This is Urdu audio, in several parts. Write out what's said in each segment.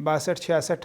62-66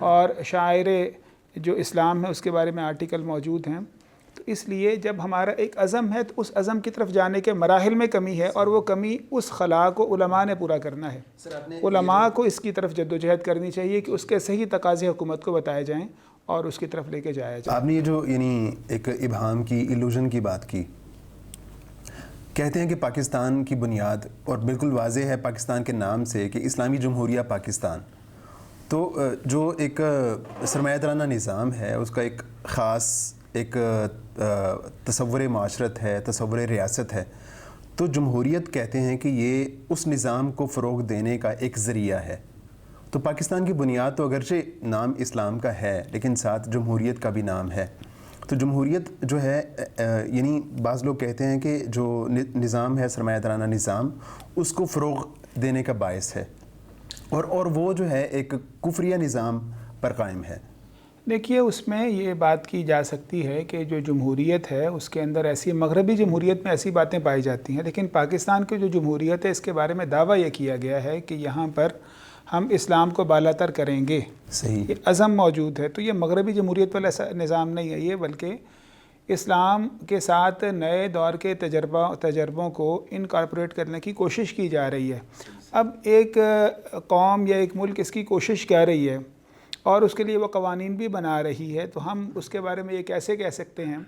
اور شاعر جو اسلام ہے اس کے بارے میں آرٹیکل موجود ہیں. تو اس لیے جب ہمارا ایک عزم ہے تو اس عزم کی طرف جانے کے مراحل میں کمی ہے، اور وہ کمی اس خلا کو علماء نے پورا کرنا ہے. علماء کو اس کی طرف جد و جہد کرنی چاہیے کہ اس کے صحیح تقاضے حکومت کو بتائے جائیں اور اس کی طرف لے کے جایا جائے. آپ نے یہ جو ایک ابہام کی، ایلوژن کی بات کی، کہتے ہیں کہ پاکستان کی بنیاد، اور بالکل واضح ہے پاکستان کے نام سے کہ اسلامی جمہوریہ پاکستان، تو جو ایک سرمایہ دارانہ نظام ہے اس کا ایک خاص ایک تصور معاشرت ہے، تصور ریاست ہے. تو جمہوریت کہتے ہیں کہ یہ اس نظام کو فروغ دینے کا ایک ذریعہ ہے. تو پاکستان کی بنیاد تو اگرچہ نام اسلام کا ہے لیکن ساتھ جمہوریت کا بھی نام ہے. تو جمہوریت جو ہے یعنی بعض لوگ کہتے ہیں کہ جو نظام ہے سرمایہ دارانہ نظام، اس کو فروغ دینے کا باعث ہے، اور وہ جو ہے ایک کفریہ نظام پر قائم ہے. دیکھیے، اس میں یہ بات کی جا سکتی ہے کہ جو جمہوریت ہے اس کے اندر ایسی مغربی جمہوریت میں ایسی باتیں پائی جاتی ہیں، لیکن پاکستان کی جو جمہوریت ہے اس کے بارے میں دعویٰ یہ کیا گیا ہے کہ یہاں پر ہم اسلام کو بالاتر کریں گے. صحیح، یہ عزم موجود ہے. تو یہ مغربی جمہوریت والا نظام نہیں ہے یہ، بلکہ اسلام کے ساتھ نئے دور کے تجربوں کو انکارپوریٹ کرنے کی کوشش کی جا رہی ہے. اب ایک قوم یا ایک ملک اس کی کوشش کر رہی ہے اور اس کے لیے وہ قوانین بھی بنا رہی ہے، تو ہم اس کے بارے میں یہ کیسے کہہ سکتے ہیں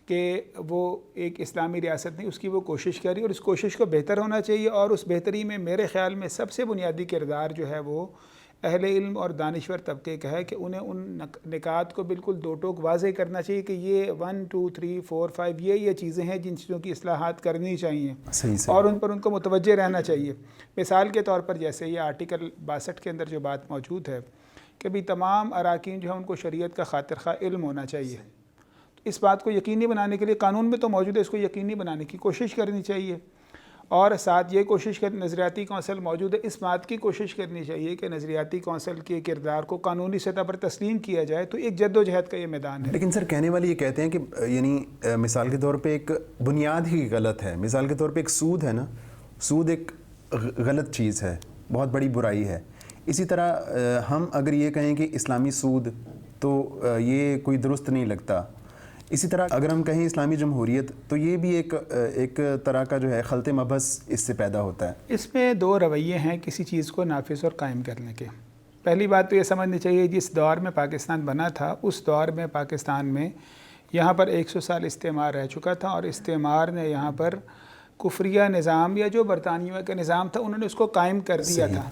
کہ وہ ایک اسلامی ریاست نہیں؟ اس کی وہ کوشش کر رہی ہے اور اس کوشش کو بہتر ہونا چاہیے. اور اس بہتری میں میرے خیال میں سب سے بنیادی کردار جو ہے وہ اہل علم اور دانشور طبقے کا ہے کہ انہیں ان نکات کو بالکل دو ٹوک واضح کرنا چاہیے کہ یہ 1 2 3 4 5 یہ چیزیں ہیں جن چیزوں کی اصلاحات کرنی چاہیے. صحیح. اور ان پر ان کو متوجہ رہنا چاہیے. مثال کے طور پر جیسے یہ آرٹیکل 62 کے اندر جو بات موجود ہے کہ بھی تمام اراکین جو ہیں ان کو شریعت کا خاطر خواہ علم ہونا چاہیے. تو اس بات کو یقینی بنانے کے لیے قانون میں تو موجود ہے، اس کو یقینی بنانے کی کوشش کرنی چاہیے. اور ساتھ یہ کوشش نظریاتی کونسل موجود ہے، اس بات کی کوشش کرنی چاہیے کہ نظریاتی کونسل کے کردار کو قانونی سطح پر تسلیم کیا جائے. تو ایک جد و جہد کا یہ میدان ہے. لیکن سر کہنے والے یہ کہتے ہیں کہ یعنی مثال کے طور پہ ایک بنیاد ہی غلط ہے. مثال کے طور پہ ایک سود ہے نا، سود ایک غلط چیز ہے، بہت بڑی برائی ہے. اسی طرح ہم اگر یہ کہیں کہ اسلامی سود تو یہ کوئی درست نہیں لگتا. اسی طرح اگر ہم کہیں اسلامی جمہوریت تو یہ بھی ایک طرح کا جو ہے خلط مبحث اس سے پیدا ہوتا ہے. اس میں دو رویے ہیں کسی چیز کو نافذ اور قائم کرنے کے. پہلی بات تو یہ سمجھنی چاہیے جس دور میں پاکستان بنا تھا اس دور میں پاکستان میں یہاں پر 100 سال استعمار رہ چکا تھا، اور استعمار نے یہاں پر کفریہ نظام یا جو برطانیہ کا نظام تھا انہوں نے اس کو قائم کر دیا تھا.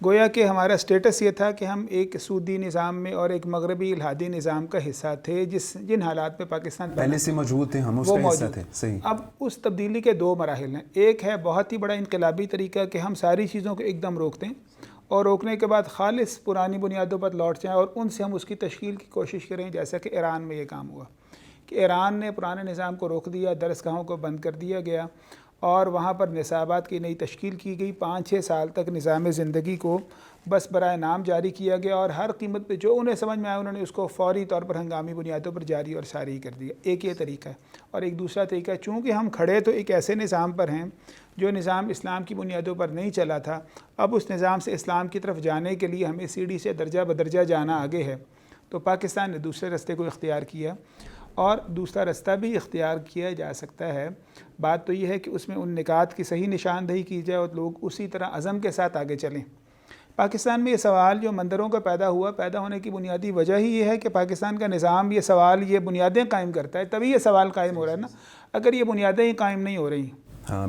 گویا کہ ہمارا سٹیٹس یہ تھا کہ ہم ایک سودی نظام میں اور ایک مغربی الحادی نظام کا حصہ تھے جن حالات میں پاکستان پہلے سے موجود تھے، ہم اس کا حصہ تھے. صحیح. اب اس تبدیلی کے دو مراحل ہیں. ایک ہے بہت ہی بڑا انقلابی طریقہ کہ ہم ساری چیزوں کو ایک دم روک دیں اور روکنے کے بعد خالص پرانی بنیادوں پر لوٹ جائیں اور ان سے ہم اس کی تشکیل کی کوشش کریں، جیسا کہ ایران میں یہ کام ہوا کہ ایران نے پرانے نظام کو روک دیا، درسگاہوں کو بند کر دیا گیا اور وہاں پر نصابات کی نئی تشکیل کی گئی. 5-6 سال تک نظام زندگی کو بس برائے نام جاری کیا گیا اور ہر قیمت پہ جو انہیں سمجھ میں آیا انہوں نے اس کو فوری طور پر ہنگامی بنیادوں پر جاری اور ساری کر دیا. ایک یہ طریقہ ہے. اور ایک دوسرا طریقہ ہے، چونکہ ہم کھڑے تو ایک ایسے نظام پر ہیں جو نظام اسلام کی بنیادوں پر نہیں چلا تھا، اب اس نظام سے اسلام کی طرف جانے کے لیے ہمیں سیڑھی سے درجہ بدرجہ جانا آگے ہے. تو پاکستان نے دوسرے راستے کو اختیار کیا اور دوسرا راستہ بھی اختیار کیا جا سکتا ہے. بات تو یہ ہے کہ اس میں ان نکات کی صحیح نشاندہی کی جائے اور لوگ اسی طرح عزم کے ساتھ آگے چلیں. پاکستان میں یہ سوال جو مندروں کا پیدا ہونے کی بنیادی وجہ ہی یہ ہے کہ پاکستان کا نظام یہ سوال یہ بنیادیں قائم کرتا ہے، تبھی یہ سوال قائم ہو رہا ہے نا. اگر یہ بنیادیں ہی قائم نہیں ہو رہی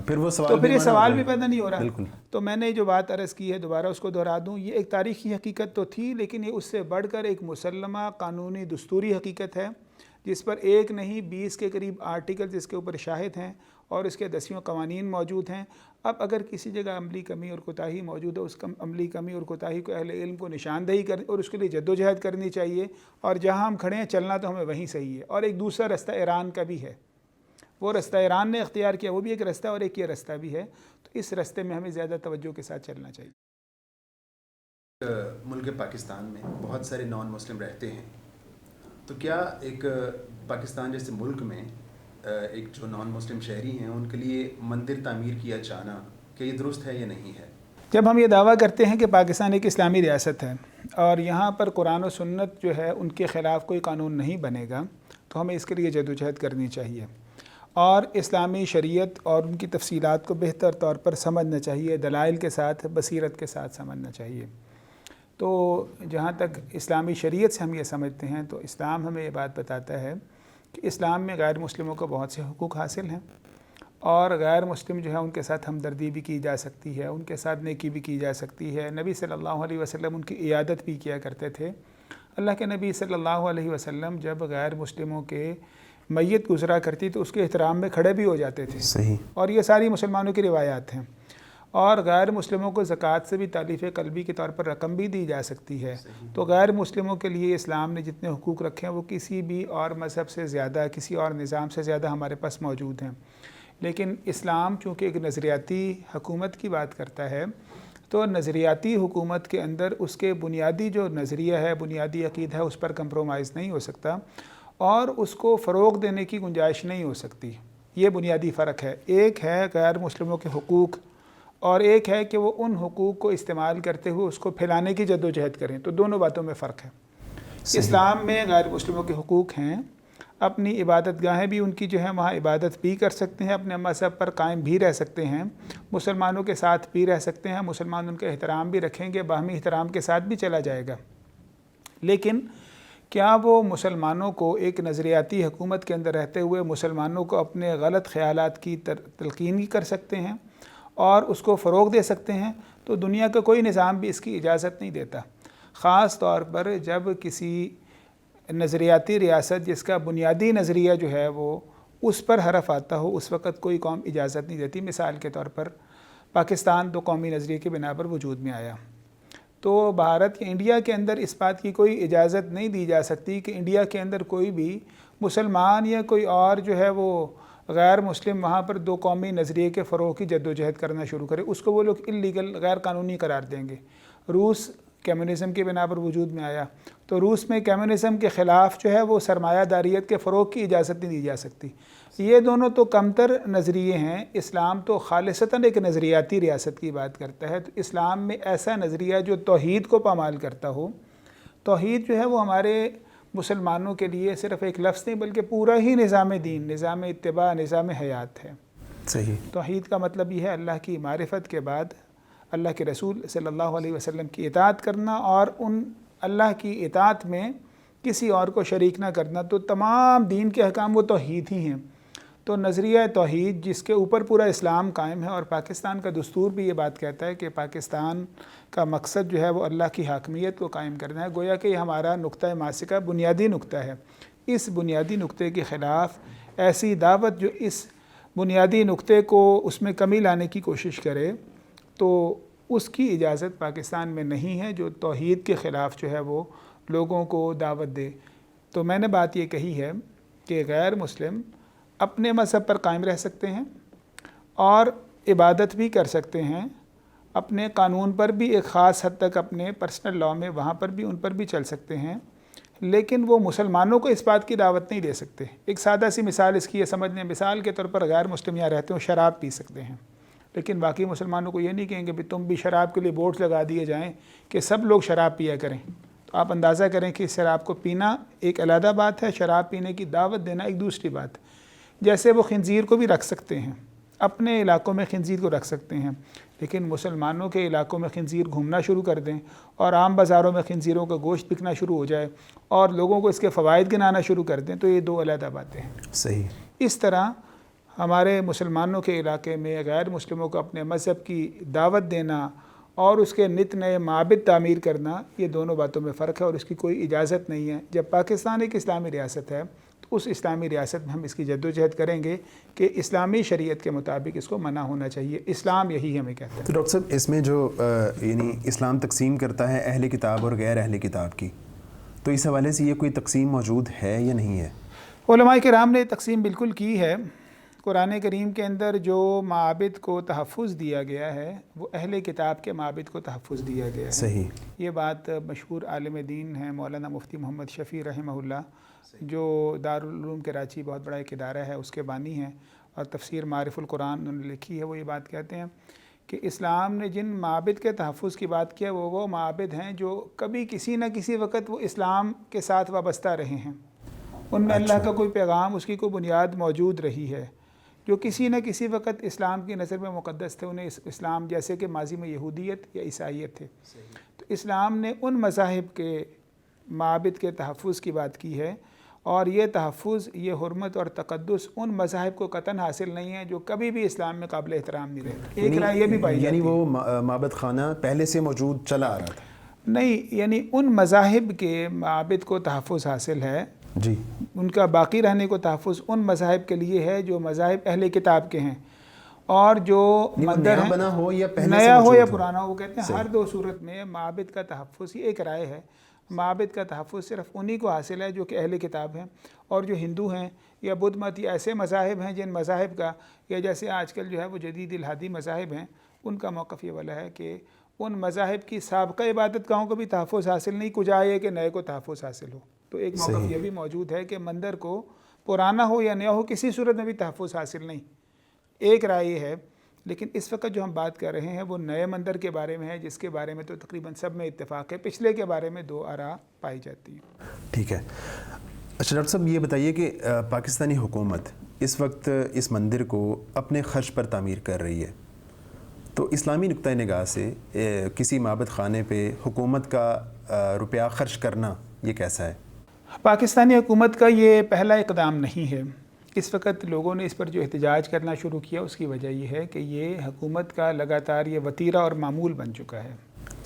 پھر یہ سوال بھی پیدا نہیں ہو رہا. تو میں نے جو بات عرض کی ہے دوبارہ اس کو دہرا دوں، یہ ایک تاریخی حقیقت تو تھی لیکن یہ اس سے بڑھ کر ایک مسلمہ قانونی دستوری حقیقت ہے جس پر ایک نہیں 20 کے قریب آرٹیکل جس کے اوپر شاہد ہیں اور اس کے 10 قوانین موجود ہیں. اب اگر کسی جگہ عملی کمی اور کوتاہی موجود ہے، اس عملی کمی اور کوتاہی کو اہل علم کو نشاندہی کر اور اس کے لیے جد و جہد کرنی چاہیے. اور جہاں ہم کھڑے ہیں چلنا تو ہمیں وہیں صحیح ہے. اور ایک دوسرا راستہ ایران کا بھی ہے، وہ راستہ ایران نے اختیار کیا، وہ بھی ایک راستہ اور ایک یہ راستہ بھی ہے. تو اس راستے میں ہمیں زیادہ توجہ کے ساتھ چلنا چاہیے. ملک پاکستان میں بہت سارے نان مسلم رہتے ہیں، تو کیا ایک پاکستان جیسے ملک میں ایک جو نان مسلم شہری ہیں ان کے لیے مندر تعمیر کیا جانا کہ یہ درست ہے یا نہیں ہے؟ جب ہم یہ دعویٰ کرتے ہیں کہ پاکستان ایک اسلامی ریاست ہے اور یہاں پر قرآن و سنت جو ہے ان کے خلاف کوئی قانون نہیں بنے گا، تو ہمیں اس کے لیے جدوجہد کرنی چاہیے اور اسلامی شریعت اور ان کی تفصیلات کو بہتر طور پر سمجھنا چاہیے، دلائل کے ساتھ، بصیرت کے ساتھ سمجھنا چاہیے۔ تو جہاں تک اسلامی شریعت سے ہم یہ سمجھتے ہیں تو اسلام ہمیں یہ بات بتاتا ہے کہ اسلام میں غیر مسلموں کو بہت سے حقوق حاصل ہیں اور غیر مسلم جو ہے ان کے ساتھ ہمدردی بھی کی جا سکتی ہے، ان کے ساتھ نیکی بھی کی جا سکتی ہے۔ نبی صلی اللہ علیہ وسلم ان کی عیادت بھی کیا کرتے تھے۔ اللہ کے نبی صلی اللہ علیہ وسلم جب غیر مسلموں کے میت گزرا کرتی تو اس کے احترام میں کھڑے بھی ہو جاتے تھے، صحیح، اور یہ ساری مسلمانوں کی روایات ہیں۔ اور غیر مسلموں کو زکوٰۃ سے بھی تالیف قلبی کے طور پر رقم بھی دی جا سکتی ہے۔ تو غیر مسلموں کے لیے اسلام نے جتنے حقوق رکھے ہیں وہ کسی بھی اور مذہب سے زیادہ، کسی اور نظام سے زیادہ ہمارے پاس موجود ہیں۔ لیکن اسلام چونکہ ایک نظریاتی حکومت کی بات کرتا ہے، تو نظریاتی حکومت کے اندر اس کے بنیادی جو نظریہ ہے، بنیادی عقیدہ ہے، اس پر کمپرومائز نہیں ہو سکتا اور اس کو فروغ دینے کی گنجائش نہیں ہو سکتی۔ یہ بنیادی فرق ہے۔ ایک ہے غیر مسلموں کے حقوق اور ایک ہے کہ وہ ان حقوق کو استعمال کرتے ہوئے اس کو پھیلانے کی جدوجہد کریں۔ تو دونوں باتوں میں فرق ہے۔ اسلام میں غیر مسلموں کے حقوق ہیں، اپنی عبادت گاہیں بھی ان کی جو ہیں وہاں عبادت بھی کر سکتے ہیں، اپنے مذہب پر قائم بھی رہ سکتے ہیں، مسلمانوں کے ساتھ بھی رہ سکتے ہیں، مسلمان ان کا احترام بھی رکھیں گے، باہمی احترام کے ساتھ بھی چلا جائے گا۔ لیکن کیا وہ مسلمانوں کو ایک نظریاتی حکومت کے اندر رہتے ہوئے مسلمانوں کو اپنے غلط خیالات کی تلقین کر سکتے ہیں اور اس کو فروغ دے سکتے ہیں؟ تو دنیا کا کوئی نظام بھی اس کی اجازت نہیں دیتا۔ خاص طور پر جب کسی نظریاتی ریاست جس کا بنیادی نظریہ جو ہے وہ اس پر حرف آتا ہو، اس وقت کوئی قوم اجازت نہیں دیتی۔ مثال کے طور پر پاکستان دو قومی نظریے کی بنا پر وجود میں آیا، تو بھارت یا انڈیا کے اندر اس بات کی کوئی اجازت نہیں دی جا سکتی کہ انڈیا کے اندر کوئی بھی مسلمان یا کوئی اور جو ہے وہ غیر مسلم وہاں پر دو قومی نظریے کے فروغ کی جدوجہد کرنا شروع کرے۔ اس کو وہ لوگ اللیگل، غیر قانونی قرار دیں گے۔ روس کمیونزم کے بنا پر وجود میں آیا، تو روس میں کمیونزم کے خلاف جو ہے وہ سرمایہ داریت کے فروغ کی اجازت نہیں دی جا سکتی۔ یہ دونوں تو کمتر نظریے ہیں۔ اسلام تو خالصتاً ایک نظریاتی ریاست کی بات کرتا ہے۔ تو اسلام میں ایسا نظریہ جو توحید کو پامال کرتا ہو، توحید جو ہے وہ ہمارے مسلمانوں کے لیے صرف ایک لفظ نہیں بلکہ پورا ہی نظام دین، نظام اتباع، نظام حیات ہے۔ صحیح، توحید کا مطلب یہ ہے اللہ کی معرفت کے بعد اللہ کے رسول صلی اللہ علیہ وسلم کی اطاعت کرنا اور ان اللہ کی اطاعت میں کسی اور کو شریک نہ کرنا۔ تو تمام دین کے احکام وہ توحید ہی ہیں۔ تو نظریہ توحید جس کے اوپر پورا اسلام قائم ہے، اور پاکستان کا دستور بھی یہ بات کہتا ہے کہ پاکستان کا مقصد جو ہے وہ اللہ کی حاکمیت کو قائم کرنا ہے، گویا کہ یہ ہمارا نقطہ ماسکہ بنیادی نقطہ ہے۔ اس بنیادی نقطے کے خلاف ایسی دعوت جو اس بنیادی نقطے کو اس میں کمی لانے کی کوشش کرے، تو اس کی اجازت پاکستان میں نہیں ہے، جو توحید کے خلاف جو ہے وہ لوگوں کو دعوت دے۔ تو میں نے بات یہ کہی ہے کہ غیر مسلم اپنے مذہب پر قائم رہ سکتے ہیں اور عبادت بھی کر سکتے ہیں، اپنے قانون پر بھی ایک خاص حد تک، اپنے پرسنل لاء میں وہاں پر بھی ان پر بھی چل سکتے ہیں، لیکن وہ مسلمانوں کو اس بات کی دعوت نہیں دے سکتے۔ ایک سادہ سی مثال اس کی یہ سمجھ لیں، مثال کے طور پر غیر مسلم یہاں رہتے ہوں، شراب پی سکتے ہیں، لیکن باقی مسلمانوں کو یہ نہیں کہیں گے بھی تم بھی شراب کے لیے بورڈز لگا دیے جائیں کہ سب لوگ شراب پیا کریں۔ تو آپ اندازہ کریں کہ شراب کو پینا ایک علیحدہ بات ہے، شراب پینے کی دعوت دینا ایک دوسری بات۔ جیسے وہ خنزیر کو بھی رکھ سکتے ہیں، اپنے علاقوں میں خنزیر کو رکھ سکتے ہیں، لیکن مسلمانوں کے علاقوں میں خنزیر گھومنا شروع کر دیں اور عام بازاروں میں خنزیروں کا گوشت بکنا شروع ہو جائے اور لوگوں کو اس کے فوائد گنانا شروع کر دیں، تو یہ دو علیحدہ باتیں ہیں۔ صحیح، اس طرح ہمارے مسلمانوں کے علاقے میں غیر مسلموں کو اپنے مذہب کی دعوت دینا اور اس کے نت نئے معابد تعمیر کرنا، یہ دونوں باتوں میں فرق ہے اور اس کی کوئی اجازت نہیں ہے۔ جب پاکستان ایک اسلامی ریاست ہے تو اس اسلامی ریاست میں ہم اس کی جدوجہد کریں گے کہ اسلامی شریعت کے مطابق اس کو منع ہونا چاہیے۔ اسلام یہی ہمیں کہتا ہے۔ تو ڈاکٹر صاحب اس میں جو یعنی اسلام تقسیم کرتا ہے اہل کتاب اور غیر اہل کتاب کی، تو اس حوالے سے یہ کوئی تقسیم موجود ہے یا نہیں ہے؟ علماء کرام نے تقسیم بالکل کی ہے۔ قرآن کریم کے اندر جو معابد کو تحفظ دیا گیا ہے وہ اہل کتاب کے معابد کو تحفظ دیا گیا ہے۔ صحیح، یہ بات مشہور عالم دین ہیں مولانا مفتی محمد شفیع رحمہ اللہ، جو دارالعلوم کراچی بہت بڑا ایک ادارہ ہے اس کے بانی ہیں، اور تفسیر معارف القرآن انہوں نے لکھی ہے۔ وہ یہ بات کہتے ہیں کہ اسلام نے جن معابد کے تحفظ کی بات کیا وہ معابد ہیں جو کبھی کسی نہ کسی وقت وہ اسلام کے ساتھ وابستہ رہے ہیں، ان میں اللہ کا کوئی پیغام، اس کی کوئی بنیاد موجود رہی ہے، جو کسی نہ کسی وقت اسلام کی نظر میں مقدس تھے، انہیں اسلام جیسے کہ ماضی میں یہودیت یا عیسائیت تھے۔ تو اسلام نے ان مذاہب کے معابد کے تحفظ کی بات کی ہے، اور یہ تحفظ، یہ حرمت اور تقدس ان مذاہب کو قطعاً حاصل نہیں ہے جو کبھی بھی اسلام میں قابل احترام نہیں رہے۔ ایک رائے یہ بھی پائی یعنی جاتی ہے، وہ معبد خانہ پہلے سے موجود چلا آ رہا تھا؟ نہیں، یعنی ان مذاہب کے معابد کو تحفظ حاصل ہے، جی، ان کا باقی رہنے کو تحفظ ان مذاہب کے لیے ہے جو مذاہب اہل کتاب کے ہیں، اور جو مندر نیا ہیں، بنا ہو یا پہلے سے نیا ہو موجود یا پرانا ہو، وہ کہتے ہیں ہر دو صورت میں معابد کا تحفظ، یہ ایک رائے ہے، معابد کا تحفظ صرف انہی کو حاصل ہے جو کہ اہل کتاب ہیں، اور جو ہندو ہیں یا بدھ مت یا ایسے مذاہب ہیں جن مذاہب کا، یا جیسے آج کل جو ہے وہ جدید الہادی مذاہب ہیں، ان کا موقف یہ والا ہے کہ ان مذاہب کی سابقہ عبادت گاہوں کو بھی تحفظ حاصل نہیں، کجا یہ کہ نئے کو تحفظ حاصل ہو۔ تو ایک موقف یہ بھی موجود ہے کہ مندر کو پرانا ہو یا نیا ہو کسی صورت میں بھی تحفظ حاصل نہیں، ایک رائے یہ ہے۔ لیکن اس وقت جو ہم بات کر رہے ہیں وہ نئے مندر کے بارے میں ہے، جس کے بارے میں تو تقریباً سب میں اتفاق ہے، پچھلے کے بارے میں دو آراء پائی جاتی ہیں۔ ٹھیک ہے۔ اچھا ڈاکٹر صاحب، یہ بتائیے کہ پاکستانی حکومت اس وقت اس مندر کو اپنے خرچ پر تعمیر کر رہی ہے، تو اسلامی نقطۂ نگاہ سے کسی معبد خانے پہ حکومت کا روپیہ خرچ کرنا یہ کیسا ہے؟ پاکستانی حکومت کا یہ پہلا اقدام نہیں ہے۔ اس وقت لوگوں نے اس پر جو احتجاج کرنا شروع کیا اس کی وجہ یہ ہے کہ یہ حکومت کا لگاتار یہ وتیرہ اور معمول بن چکا ہے۔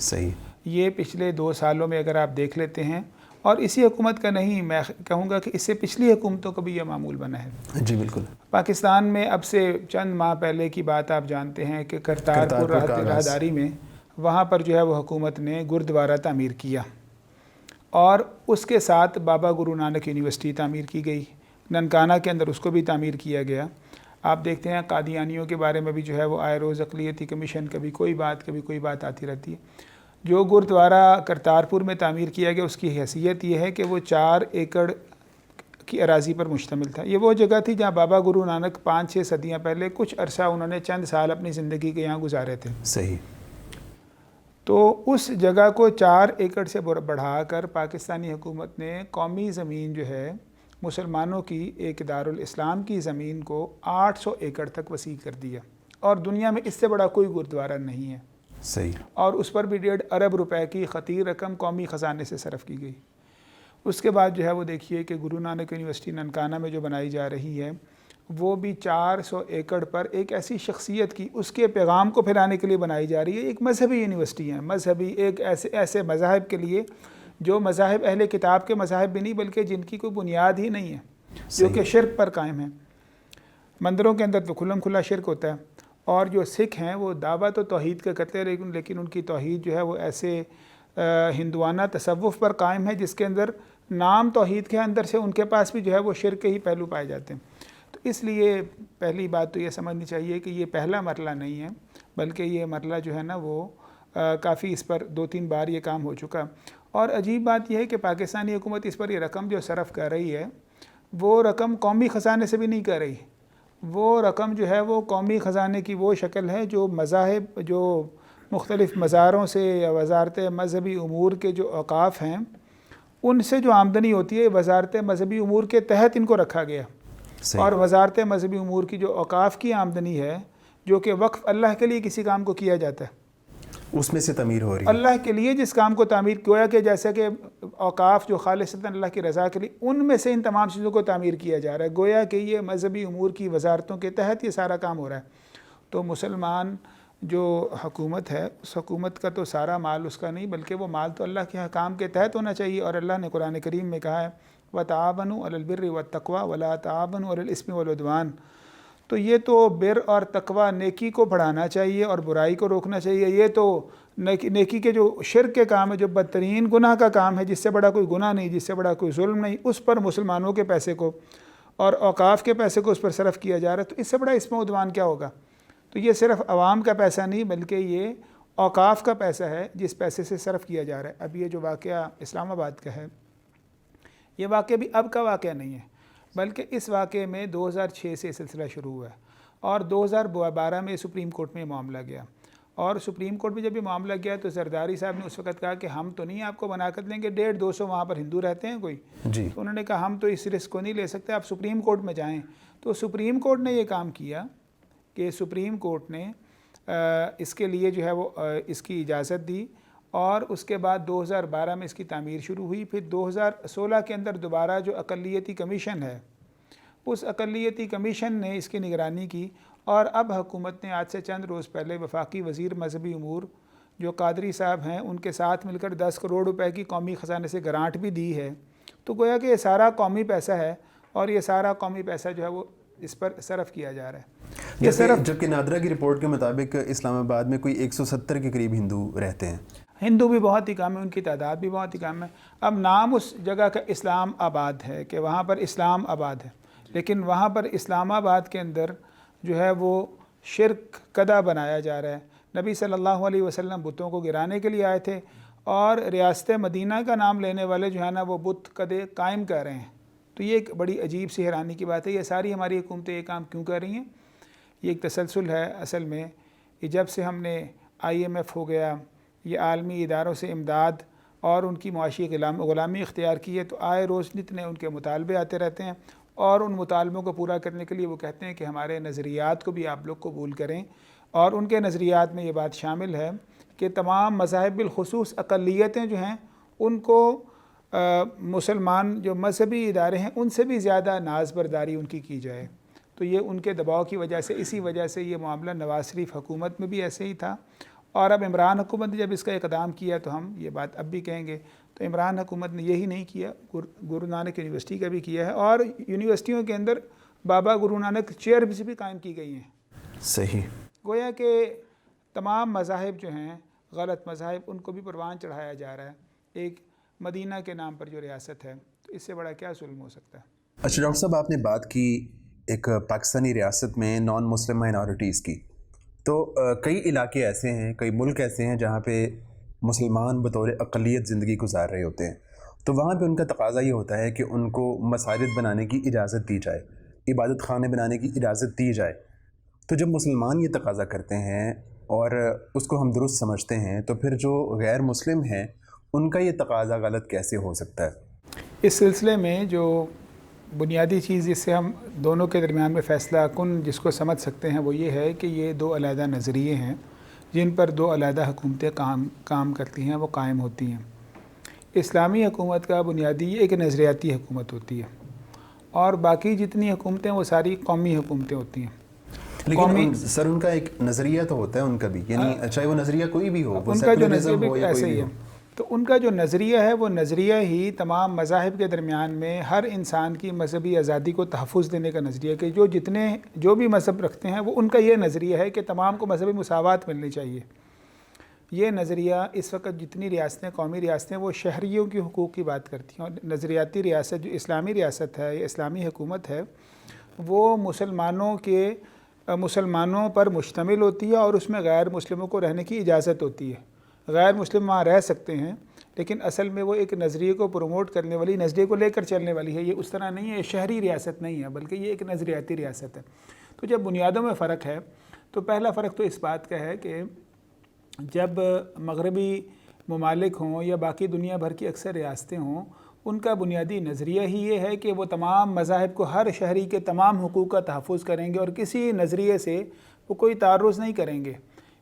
صحیح۔ یہ پچھلے 2 سالوں میں اگر آپ دیکھ لیتے ہیں، اور اسی حکومت کا نہیں، میں کہوں گا کہ اس سے پچھلی حکومتوں کا بھی یہ معمول بنا ہے۔ جی بالکل۔ پاکستان میں اب سے چند ماہ پہلے کی بات آپ جانتے ہیں کہ کرتارپور راہداری میں وہاں پر جو ہے وہ حکومت نے گردوارہ تعمیر کیا، اور اس کے ساتھ بابا گرو نانک یونیورسٹی تعمیر کی گئی، ننکانہ کے اندر اس کو بھی تعمیر کیا گیا۔ آپ دیکھتے ہیں قادیانیوں کے بارے میں بھی جو ہے وہ آئے روز اقلیتی کمیشن، کبھی کوئی بات آتی رہتی ہے۔ جو گردوارہ کرتارپور میں تعمیر کیا گیا اس کی حیثیت یہ ہے کہ وہ 4 ایکڑ کی اراضی پر مشتمل تھا۔ یہ وہ جگہ تھی جہاں بابا گرو نانک 5-6 صدیاں پہلے کچھ عرصہ انہوں نے چند سال اپنی زندگی کے یہاں گزارے تھے۔ صحیح۔ تو اس جگہ کو 4 ایکڑ سے بڑھا کر پاکستانی حکومت نے قومی زمین جو ہے مسلمانوں کی، ایک دارالاسلام کی زمین کو 800 ایکڑ تک وسیع کر دیا، اور دنیا میں اس سے بڑا کوئی گردوارہ نہیں ہے۔ صحیح۔ اور اس پر بھی 1.5 ارب روپے کی خطیر رقم قومی خزانے سے صرف کی گئی۔ اس کے بعد جو ہے وہ دیکھیے کہ گرو نانک یونیورسٹی ننکانہ میں جو بنائی جا رہی ہے وہ بھی 400 ایکڑ پر ایک ایسی شخصیت کی، اس کے پیغام کو پھیلانے کے لیے بنائی جا رہی ہے۔ ایک مذہبی یونیورسٹی ہے، مذہبی، ایک ایسے مذاہب کے لیے جو مذاہب اہل کتاب کے مذاہب بھی نہیں بلکہ جن کی کوئی بنیاد ہی نہیں ہے، جو کہ شرک پر قائم ہیں۔ مندروں کے اندر تو کھلم کھلا شرک ہوتا ہے، اور جو سکھ ہیں وہ دعویٰ تو توحید کا کرتے ہیں، لیکن ان کی توحید جو ہے وہ ایسے ہندوانہ تصوف پر قائم ہے جس کے اندر نام توحید کے اندر سے ان کے پاس بھی جو ہے وہ شرک کے ہی پہلو پائے جاتے ہیں۔ تو اس لیے پہلی بات تو یہ سمجھنی چاہیے کہ یہ پہلا مرحلہ نہیں ہے، بلکہ یہ مرحلہ جو ہے نا وہ کافی اس پر 2-3 بار یہ کام ہو چکا۔ اور عجیب بات یہ ہے کہ پاکستانی حکومت اس پر یہ رقم جو صرف کر رہی ہے وہ رقم قومی خزانے سے بھی نہیں کر رہی، وہ رقم جو ہے وہ قومی خزانے کی وہ شکل ہے جو مذاہب، جو مختلف مزاروں سے یا وزارت مذہبی امور کے جو اوقاف ہیں ان سے جو آمدنی ہوتی ہے وزارت مذہبی امور کے تحت ان کو رکھا گیا۔ اور وزارت مذہبی امور کی جو اوقاف کی آمدنی ہے جو کہ وقف اللہ کے لیے کسی کام کو کیا جاتا ہے، اس میں سے تعمیر ہو رہی ہے اللہ کے لیے جس کام کو تعمیر، گویا کہ جیسے کہ اوقاف جو خالصتاً اللہ کی رضا کے لیے، ان میں سے ان تمام چیزوں کو تعمیر کیا جا رہا ہے، گویا کہ یہ مذہبی امور کی وزارتوں کے تحت یہ سارا کام ہو رہا ہے۔ تو مسلمان جو حکومت ہے اس حکومت کا تو سارا مال اس کا نہیں، بلکہ وہ مال تو اللہ کے حکام کے تحت ہونا چاہیے، اور اللہ نے قرآن کریم میں کہا ہے وَتَعَاوَنُوا عَلَى الْبِرِّ وَالتَّقْوَى وَلَا تَعَاوَنُوا عَلَى الْإِثْمِ وَالْعُدْوَانِ۔ تو یہ تو بر اور تقوی، نیکی کو بڑھانا چاہیے اور برائی کو روکنا چاہیے۔ یہ تو نیکی کے جو شرک کے کام ہے، جو بدترین گناہ کا کام ہے، جس سے بڑا کوئی گناہ نہیں، جس سے بڑا کوئی ظلم نہیں، اس پر مسلمانوں کے پیسے کو اور اوقاف کے پیسے کو اس پر صرف کیا جا رہا ہے، تو اس سے بڑا اسم و عدوان کیا ہوگا؟ تو یہ صرف عوام کا پیسہ نہیں بلکہ یہ اوقاف کا پیسہ ہے جس پیسے سے صرف کیا جا رہا ہے۔ اب یہ جو واقعہ اسلام آباد کا ہے، یہ واقعہ بھی اب کا واقعہ نہیں ہے، بلکہ اس واقعے میں 2006 سے سلسلہ شروع ہوا ہے، اور 2012 میں سپریم کورٹ میں معاملہ گیا، اور سپریم کورٹ میں جب یہ معاملہ کیا تو زرداری صاحب نے اس وقت کہا کہ ہم تو نہیں آپ کو بنا کر دیں گے، 150-200 وہاں پر ہندو رہتے ہیں کوئی، جی تو انہوں نے کہا ہم تو اس رسک کو نہیں لے سکتے، آپ سپریم کورٹ میں جائیں۔ تو سپریم کورٹ نے یہ کام کیا کہ سپریم کورٹ نے اس کے لیے جو ہے وہ اس کی اجازت دی، اور اس کے بعد 2012 میں اس کی تعمیر شروع ہوئی۔ پھر 2016 کے اندر دوبارہ جو اقلیتی کمیشن ہے، اس اقلیتی کمیشن نے اس کی نگرانی کی، اور اب حکومت نے آج سے چند روز پہلے وفاقی وزیر مذہبی امور جو قادری صاحب ہیں ان کے ساتھ مل کر 10 کروڑ روپے کی قومی خزانے سے گرانٹ بھی دی ہے۔ تو گویا کہ یہ سارا قومی پیسہ ہے، اور یہ سارا قومی پیسہ جو ہے وہ اس پر صرف کیا جا رہا ہے۔ جبکہ نادرا کی رپورٹ کے مطابق اسلام آباد میں کوئی 170 کے قریب ہندو رہتے ہیں۔ ہندو بھی بہت ہی کم ہے، ان کی تعداد بھی بہت ہی کم ہے۔ اب نام اس جگہ کا اسلام آباد ہے کہ وہاں پر اسلام آباد ہے، لیکن وہاں پر اسلام آباد کے اندر جو ہے وہ شرک کدہ بنایا جا رہا ہے۔ نبی صلی اللہ علیہ وسلم بتوں کو گرانے کے لیے آئے تھے، اور ریاست مدینہ کا نام لینے والے جو ہے نا وہ بت کدے قائم کر رہے ہیں۔ تو یہ ایک بڑی عجیب سی حیرانی کی بات ہے۔ یہ ساری ہماری حکومتیں یہ کام کیوں کر رہی ہیں؟ یہ ایک تسلسل ہے اصل میں، کہ جب سے ہم نے IMF ہو گیا، یہ عالمی اداروں سے امداد اور ان کی معاشی غلامی اختیار کی ہے، تو آئے روز نتنے ان کے مطالبے آتے رہتے ہیں، اور ان مطالبوں کو پورا کرنے کے لیے وہ کہتے ہیں کہ ہمارے نظریات کو بھی آپ لوگ قبول کریں، اور ان کے نظریات میں یہ بات شامل ہے کہ تمام مذاہب بالخصوص اقلیتیں جو ہیں ان کو مسلمان جو مذہبی ادارے ہیں ان سے بھی زیادہ ناز برداری ان کی جائے۔ تو یہ ان کے دباؤ کی وجہ سے، اسی وجہ سے یہ معاملہ نواز شریف حکومت میں بھی ایسے ہی تھا، اور اب عمران حکومت نے جب اس کا اقدام کیا تو ہم یہ بات اب بھی کہیں گے۔ تو عمران حکومت نے یہی نہیں کیا، گرو نانک یونیورسٹی کا بھی کیا ہے، اور یونیورسٹیوں کے اندر بابا گرو نانک چیئر بھی قائم کی گئی ہیں۔ صحیح۔ گویا کہ تمام مذاہب جو ہیں، غلط مذاہب، ان کو بھی پروان چڑھایا جا رہا ہے ایک مدینہ کے نام پر جو ریاست ہے۔ تو اس سے بڑا کیا ظلم ہو سکتا ہے؟ اچھا ڈاکٹر صاحب، آپ نے بات کی ایک پاکستانی ریاست میں نان مسلم مائنورٹیز کی، تو کئی علاقے ایسے ہیں، کئی ملک ایسے ہیں جہاں پہ مسلمان بطور اقلیت زندگی گزار رہے ہوتے ہیں، تو وہاں پہ ان کا تقاضا یہ ہوتا ہے کہ ان کو مساجد بنانے کی اجازت دی جائے، عبادت خانے بنانے کی اجازت دی جائے۔ تو جب مسلمان یہ تقاضا کرتے ہیں اور اس کو ہم درست سمجھتے ہیں، تو پھر جو غیر مسلم ہیں ان کا یہ تقاضا غلط کیسے ہو سکتا ہے؟ اس سلسلے میں جو بنیادی چیز جس سے ہم دونوں کے درمیان میں فیصلہ کن جس کو سمجھ سکتے ہیں وہ یہ ہے کہ یہ دو علیحدہ نظریے ہیں جن پر دو علیحدہ حکومتیں کام کرتی ہیں، وہ قائم ہوتی ہیں۔ اسلامی حکومت کا بنیادی یہ ایک نظریاتی حکومت ہوتی ہے، اور باقی جتنی حکومتیں وہ ساری قومی حکومتیں ہوتی ہیں۔ لیکن سر ان کا ایک نظریہ تو ہوتا ہے ان کا بھی، یعنی چاہے وہ نظریہ کوئی بھی ہو، ان کا جو نظریہ ایسے ہی ہے، تو ان کا جو نظریہ ہے وہ نظریہ ہی تمام مذاہب کے درمیان میں ہر انسان کی مذہبی آزادی کو تحفظ دینے کا نظریہ، کہ جو بھی مذہب رکھتے ہیں وہ ان کا یہ نظریہ ہے کہ تمام کو مذہبی مساوات ملنی چاہیے۔ یہ نظریہ اس وقت جتنی ریاستیں، قومی ریاستیں، وہ شہریوں کی حقوق کی بات کرتی ہیں، اور نظریاتی ریاست جو اسلامی ریاست ہے یا اسلامی حکومت ہے وہ مسلمانوں پر مشتمل ہوتی ہے، اور اس میں غیر مسلموں کو رہنے کی اجازت ہوتی ہے۔ غیر مسلم وہاں رہ سکتے ہیں، لیکن اصل میں وہ ایک نظریے کو پروموٹ کرنے والی، نظریے کو لے کر چلنے والی ہے۔ یہ اس طرح نہیں ہے، شہری ریاست نہیں ہے، بلکہ یہ ایک نظریاتی ریاست ہے۔ تو جب بنیادوں میں فرق ہے تو پہلا فرق تو اس بات کا ہے کہ جب مغربی ممالک ہوں یا باقی دنیا بھر کی اکثر ریاستیں ہوں، ان کا بنیادی نظریہ ہی یہ ہے کہ وہ تمام مذاہب کو، ہر شہری کے تمام حقوق کا تحفظ کریں گے، اور کسی نظریے سے وہ کوئی تعرض نہیں کریں گے۔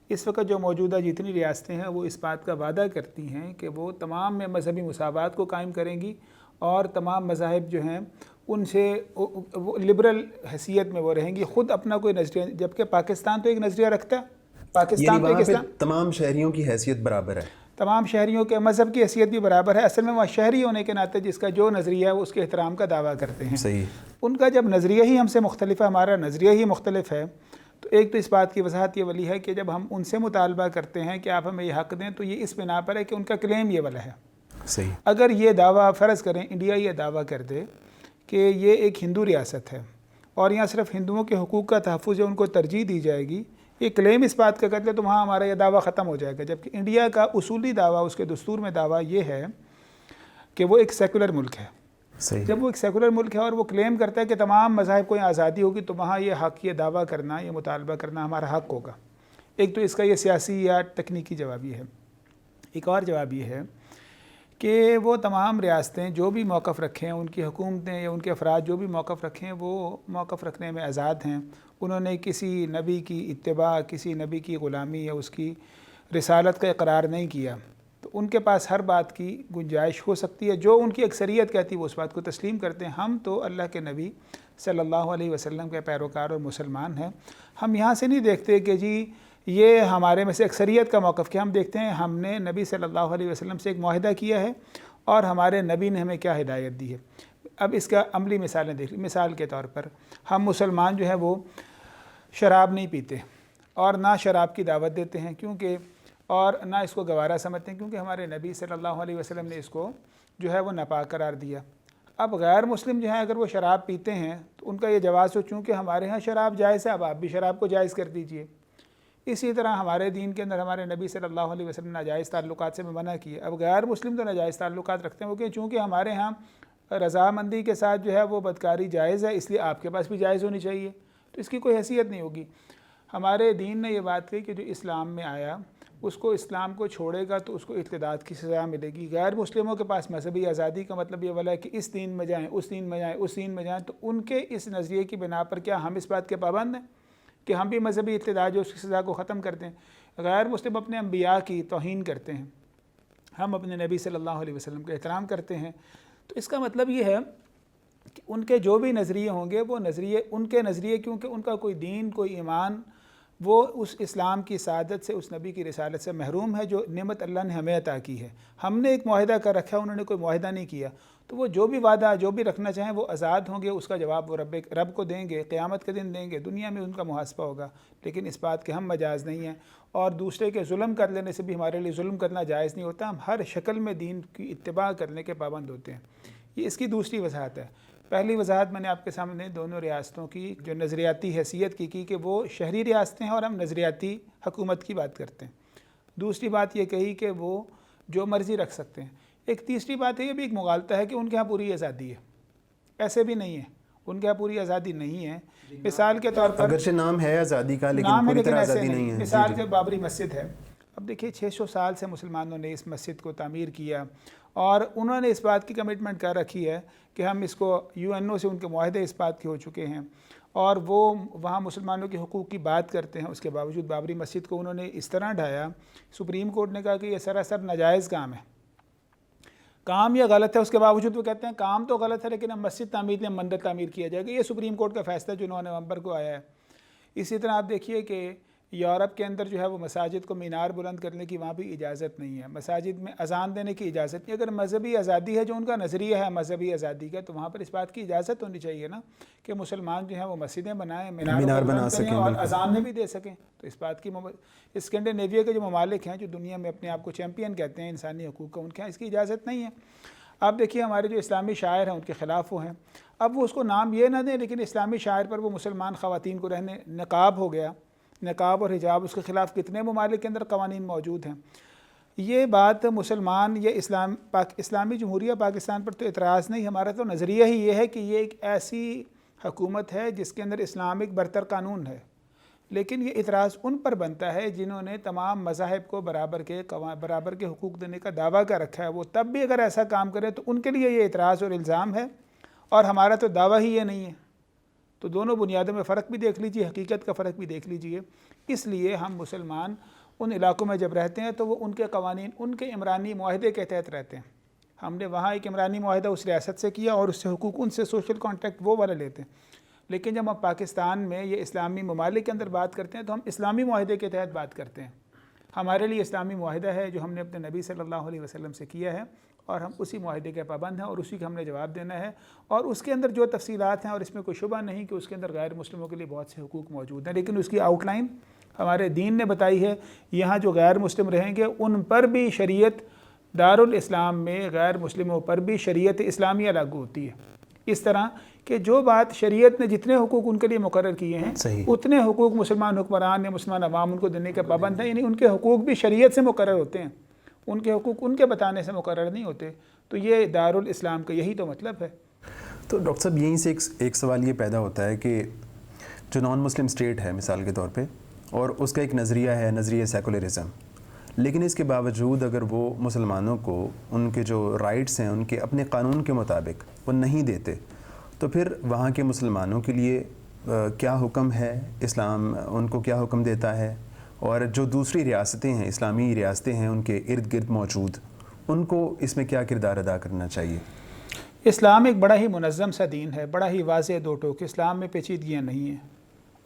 اس وقت جو موجودہ جتنی ریاستیں ہیں وہ اس بات کا وعدہ کرتی ہیں کہ وہ تمام میں مذہبی مساوات کو قائم کریں گی، اور تمام مذاہب جو ہیں ان سے وہ لبرل حیثیت میں وہ رہیں گی، خود اپنا کوئی نظریہ، جبکہ پاکستان تو ایک نظریہ رکھتا ہے۔ پاکستان تو ایک اسلام، تمام شہریوں کی حیثیت برابر ہے، تمام شہریوں کے مذہب کی حیثیت بھی برابر ہے۔ اصل میں وہ شہری ہونے کے ناطے جس کا جو نظریہ ہے وہ اس کے احترام کا دعویٰ کرتے ہیں۔ صحیح۔ ان کا جب نظریہ ہی ہم سے مختلف ہے، ہمارا نظریہ ہی مختلف ہے، تو ایک تو اس بات کی وضاحت یہ والی ہے کہ جب ہم ان سے مطالبہ کرتے ہیں کہ آپ ہمیں یہ حق دیں، تو یہ اس بنا پر ہے کہ ان کا کلیم یہ والا ہے۔ صحیح۔ اگر یہ دعویٰ فرض کریں، انڈیا یہ دعویٰ کر دے کہ یہ ایک ہندو ریاست ہے اور یہاں صرف ہندوؤں کے حقوق کا تحفظ ہے، ان کو ترجیح دی جائے گی، یہ کلیم اس بات کا کرتے ہیں، تو وہاں ہمارا یہ دعویٰ ختم ہو جائے گا۔ جبکہ انڈیا کا اصولی دعویٰ، اس کے دستور میں دعویٰ یہ ہے کہ وہ ایک سیکولر ملک ہے۔ صحیح۔ جب وہ ایک سیکولر ملک ہے اور وہ کلیم کرتا ہے کہ تمام مذاہب کو یہاں آزادی ہوگی، تو وہاں یہ حق، یہ دعویٰ کرنا، یہ مطالبہ کرنا ہمارا حق ہوگا۔ ایک تو اس کا یہ سیاسی یا تکنیکی جواب یہ ہے. ایک اور جواب یہ ہے کہ وہ تمام ریاستیں جو بھی موقف رکھیں، ان کی حکومتیں یا ان کے افراد جو بھی موقف رکھیں، وہ موقف رکھنے میں آزاد ہیں. انہوں نے کسی نبی کی اتباع، کسی نبی کی غلامی یا اس کی رسالت کا اقرار نہیں کیا، تو ان کے پاس ہر بات کی گنجائش ہو سکتی ہے. جو ان کی اکثریت کہتی ہے وہ اس بات کو تسلیم کرتے ہیں. ہم تو اللہ کے نبی صلی اللہ علیہ وسلم کے پیروکار اور مسلمان ہیں. ہم یہاں سے نہیں دیکھتے کہ جی یہ ہمارے میں سے اکثریت کا موقف کیا. ہم دیکھتے ہیں ہم نے نبی صلی اللہ علیہ وسلم سے ایک معاہدہ کیا ہے اور ہمارے نبی نے ہمیں کیا ہدایت دی ہے. اب اس کا عملی مثالیں دیکھ لیں. مثال کے طور پر ہم مسلمان جو ہیں وہ شراب نہیں پیتے اور نہ شراب کی دعوت دیتے ہیں کیونکہ، اور نہ اس کو گوارا سمجھتے ہیں کیونکہ ہمارے نبی صلی اللہ علیہ وسلم نے اس کو جو ہے وہ ناپاک قرار دیا. اب غیر مسلم جو ہیں اگر وہ شراب پیتے ہیں تو ان کا یہ جواز ہو، چونکہ ہمارے ہاں شراب جائز ہے، اب آپ بھی شراب کو جائز کر دیجئے. اسی طرح ہمارے دین کے اندر ہمارے نبی صلی اللہ علیہ وسلم نے ناجائز تعلقات سے منع کیے. اب غیر مسلم تو ناجائز تعلقات رکھتے ہیں، وہ کہ چونکہ ہمارے ہاں رضامندی کے ساتھ جو ہے وہ بدکاری جائز ہے، اس لیے آپ کے پاس بھی جائز ہونی چاہیے، تو اس کی کوئی حیثیت نہیں ہوگی. ہمارے دین نے یہ بات کہی کہ جو اسلام میں آیا اس کو، اسلام کو چھوڑے گا تو اس کو ارتداد کی سزا ملے گی. غیر مسلموں کے پاس مذہبی آزادی کا مطلب یہ والا ہے کہ اس دین میں جائیں، اس دین میں جائیں، اس دین میں جائیں. تو ان کے اس نظریے کی بنا پر کیا ہم اس بات کے پابند ہیں کہ ہم بھی مذہبی ارتداد جو اس کی سزا کو ختم کر دیں؟ غیر مسلم اپنے انبیاء کی توہین کرتے ہیں، ہم اپنے نبی صلی اللہ علیہ وسلم کا احترام کرتے ہیں. تو اس کا مطلب یہ ہے کہ ان کے جو بھی نظریے ہوں گے وہ نظریے ان کے نظریے، کیونکہ ان کا کوئی دین، کوئی ایمان، وہ اس اسلام کی سعادت سے، اس نبی کی رسالت سے محروم ہے جو نعمت اللہ نے ہمیں عطا کی ہے. ہم نے ایک معاہدہ کر رکھا ہے، انہوں نے کوئی معاہدہ نہیں کیا، تو وہ جو بھی وعدہ جو بھی رکھنا چاہیں وہ آزاد ہوں گے. اس کا جواب وہ رب کو دیں گے، قیامت کے دن دیں گے، دنیا میں ان کا محاسبہ ہوگا. لیکن اس بات کے ہم مجاز نہیں ہیں، اور دوسرے کے ظلم کر لینے سے بھی ہمارے لیے ظلم کرنا جائز نہیں ہوتا. ہم ہر شکل میں دین کی اتباع کرنے کے پابند ہوتے ہیں. یہ اس کی دوسری وضاحت ہے. پہلی وضاحت میں نے آپ کے سامنے دونوں ریاستوں کی جو نظریاتی حیثیت کی کہ وہ شہری ریاستیں ہیں اور ہم نظریاتی حکومت کی بات کرتے ہیں. دوسری بات یہ کہی کہ وہ جو مرضی رکھ سکتے ہیں. ایک تیسری بات ہے، یہ بھی ایک مغالطہ ہے کہ ان کے ہاں پوری آزادی ہے. ایسے بھی نہیں ہے، ان کے ہاں پوری آزادی نہیں ہے. مثال کے طور پر اگرچہ نام ہے آزادی کا لیکن پوری طرح آزادی نہیں ہے. مثال کے بابری مسجد ہے. اب دیکھیے 600 سال سے مسلمانوں نے اس مسجد کو تعمیر کیا اور انہوں نے اس بات کی کمٹمنٹ کر رکھی ہے کہ ہم اس کو UN سے ان کے معاہدے اس بات کے ہو چکے ہیں اور وہ وہاں مسلمانوں کے حقوق کی بات کرتے ہیں. اس کے باوجود بابری مسجد کو انہوں نے اس طرح ڈھایا، سپریم کورٹ نے کہا کہ یہ سراسر ناجائز کام ہے، کام یہ غلط ہے. اس کے باوجود وہ کہتے ہیں کام تو غلط ہے لیکن ہم مسجد تعمیر میں مندر تعمیر کیا جائے گا. یہ سپریم کورٹ کا فیصلہ جو 9 نومبر کو آیا ہے. اسی طرح آپ دیکھیے کہ یورپ کے اندر جو ہے وہ مساجد کو مینار بلند کرنے کی وہاں بھی اجازت نہیں ہے، مساجد میں اذان دینے کی اجازت نہیں. اگر مذہبی آزادی ہے جو ان کا نظریہ ہے مذہبی آزادی کا، تو وہاں پر اس بات کی اجازت ہونی چاہیے نا کہ مسلمان جو ہیں وہ مسجدیں بنائیں، مینار بنا سکیں اور اذان میں بھی دے سکیں. تو اس بات کی اسکینڈینیویا کے جو ممالک ہیں جو دنیا میں اپنے آپ کو چیمپئن کہتے ہیں انسانی حقوق کا، ان کے یہاں اس کی اجازت نہیں ہے. آپ دیکھیے ہمارے جو اسلامی شاعر ہیں ان کے خلاف وہ ہیں. اب وہ اس کو نام یہ نہ دیں لیکن اسلامی شاعر پر وہ مسلمان خواتین کو رہنے نقاب ہو گیا، نقاب اور حجاب، اس کے خلاف کتنے ممالک کے اندر قوانین موجود ہیں. یہ بات مسلمان یہ اسلامی جمہوریہ پاکستان پر تو اعتراض نہیں، ہمارا تو نظریہ ہی یہ ہے کہ یہ ایک ایسی حکومت ہے جس کے اندر اسلامک برتر قانون ہے. لیکن یہ اعتراض ان پر بنتا ہے جنہوں نے تمام مذاہب کو برابر کے حقوق دینے کا دعویٰ کر رکھا ہے. وہ تب بھی اگر ایسا کام کرے تو ان کے لیے یہ اعتراض اور الزام ہے، اور ہمارا تو دعویٰ ہی یہ نہیں ہے. تو دونوں بنیادوں میں فرق بھی دیکھ لیجیے، حقیقت کا فرق بھی دیکھ لیجیے. اس لیے ہم مسلمان ان علاقوں میں جب رہتے ہیں تو وہ ان کے قوانین، ان کے عمرانی معاہدے کے تحت رہتے ہیں. ہم نے وہاں ایک عمرانی معاہدہ اس ریاست سے کیا اور اس سے حقوق، ان سے سوشل کانٹریکٹ وہ والا لیتے ہیں. لیکن جب ہم پاکستان میں یہ اسلامی ممالک کے اندر بات کرتے ہیں تو ہم اسلامی معاہدے کے تحت بات کرتے ہیں. ہمارے لیے اسلامی معاہدہ ہے جو ہم نے اپنے نبی صلی اللہ علیہ وسلم سے کیا ہے اور ہم اسی معاہدے کے پابند ہیں اور اسی کا ہم نے جواب دینا ہے. اور اس کے اندر جو تفصیلات ہیں، اور اس میں کوئی شبہ نہیں کہ اس کے اندر غیر مسلموں کے لیے بہت سے حقوق موجود ہیں، لیکن اس کی آؤٹ لائن ہمارے دین نے بتائی ہے. یہاں جو غیر مسلم رہیں گے ان پر بھی شریعت دارالاسلام میں غیر مسلموں پر بھی شریعت اسلامیہ لاگو ہوتی ہے. اس طرح کہ جو بات شریعت نے جتنے حقوق ان کے لیے مقرر کیے ہیں اتنے حقوق مسلمان حکمران یا مسلمان عوام ان کو دینے کے پابند ہیں. یعنی ان کے حقوق بھی شریعت سے مقرر ہوتے ہیں، ان کے حقوق ان کے بتانے سے مقرر نہیں ہوتے. تو یہ دارالاسلام کا یہی تو مطلب ہے. تو ڈاکٹر صاحب یہیں سے ایک سوال یہ پیدا ہوتا ہے کہ جو نان مسلم اسٹیٹ ہے مثال کے طور پہ، اور اس کا ایک نظریہ ہے نظریہ سیکولرزم، لیکن اس کے باوجود اگر وہ مسلمانوں کو ان کے جو رائٹس ہیں ان کے اپنے قانون کے مطابق وہ نہیں دیتے، تو پھر وہاں کے مسلمانوں کے لیے کیا حکم ہے، اسلام ان کو کیا حکم دیتا ہے، اور جو دوسری ریاستیں ہیں، اسلامی ریاستیں ہیں ان کے ارد گرد موجود، ان کو اس میں کیا کردار ادا کرنا چاہیے؟ اسلام ایک بڑا ہی منظم سا دین ہے، بڑا ہی واضح دو ٹوک، اسلام میں پیچیدگیاں نہیں ہیں،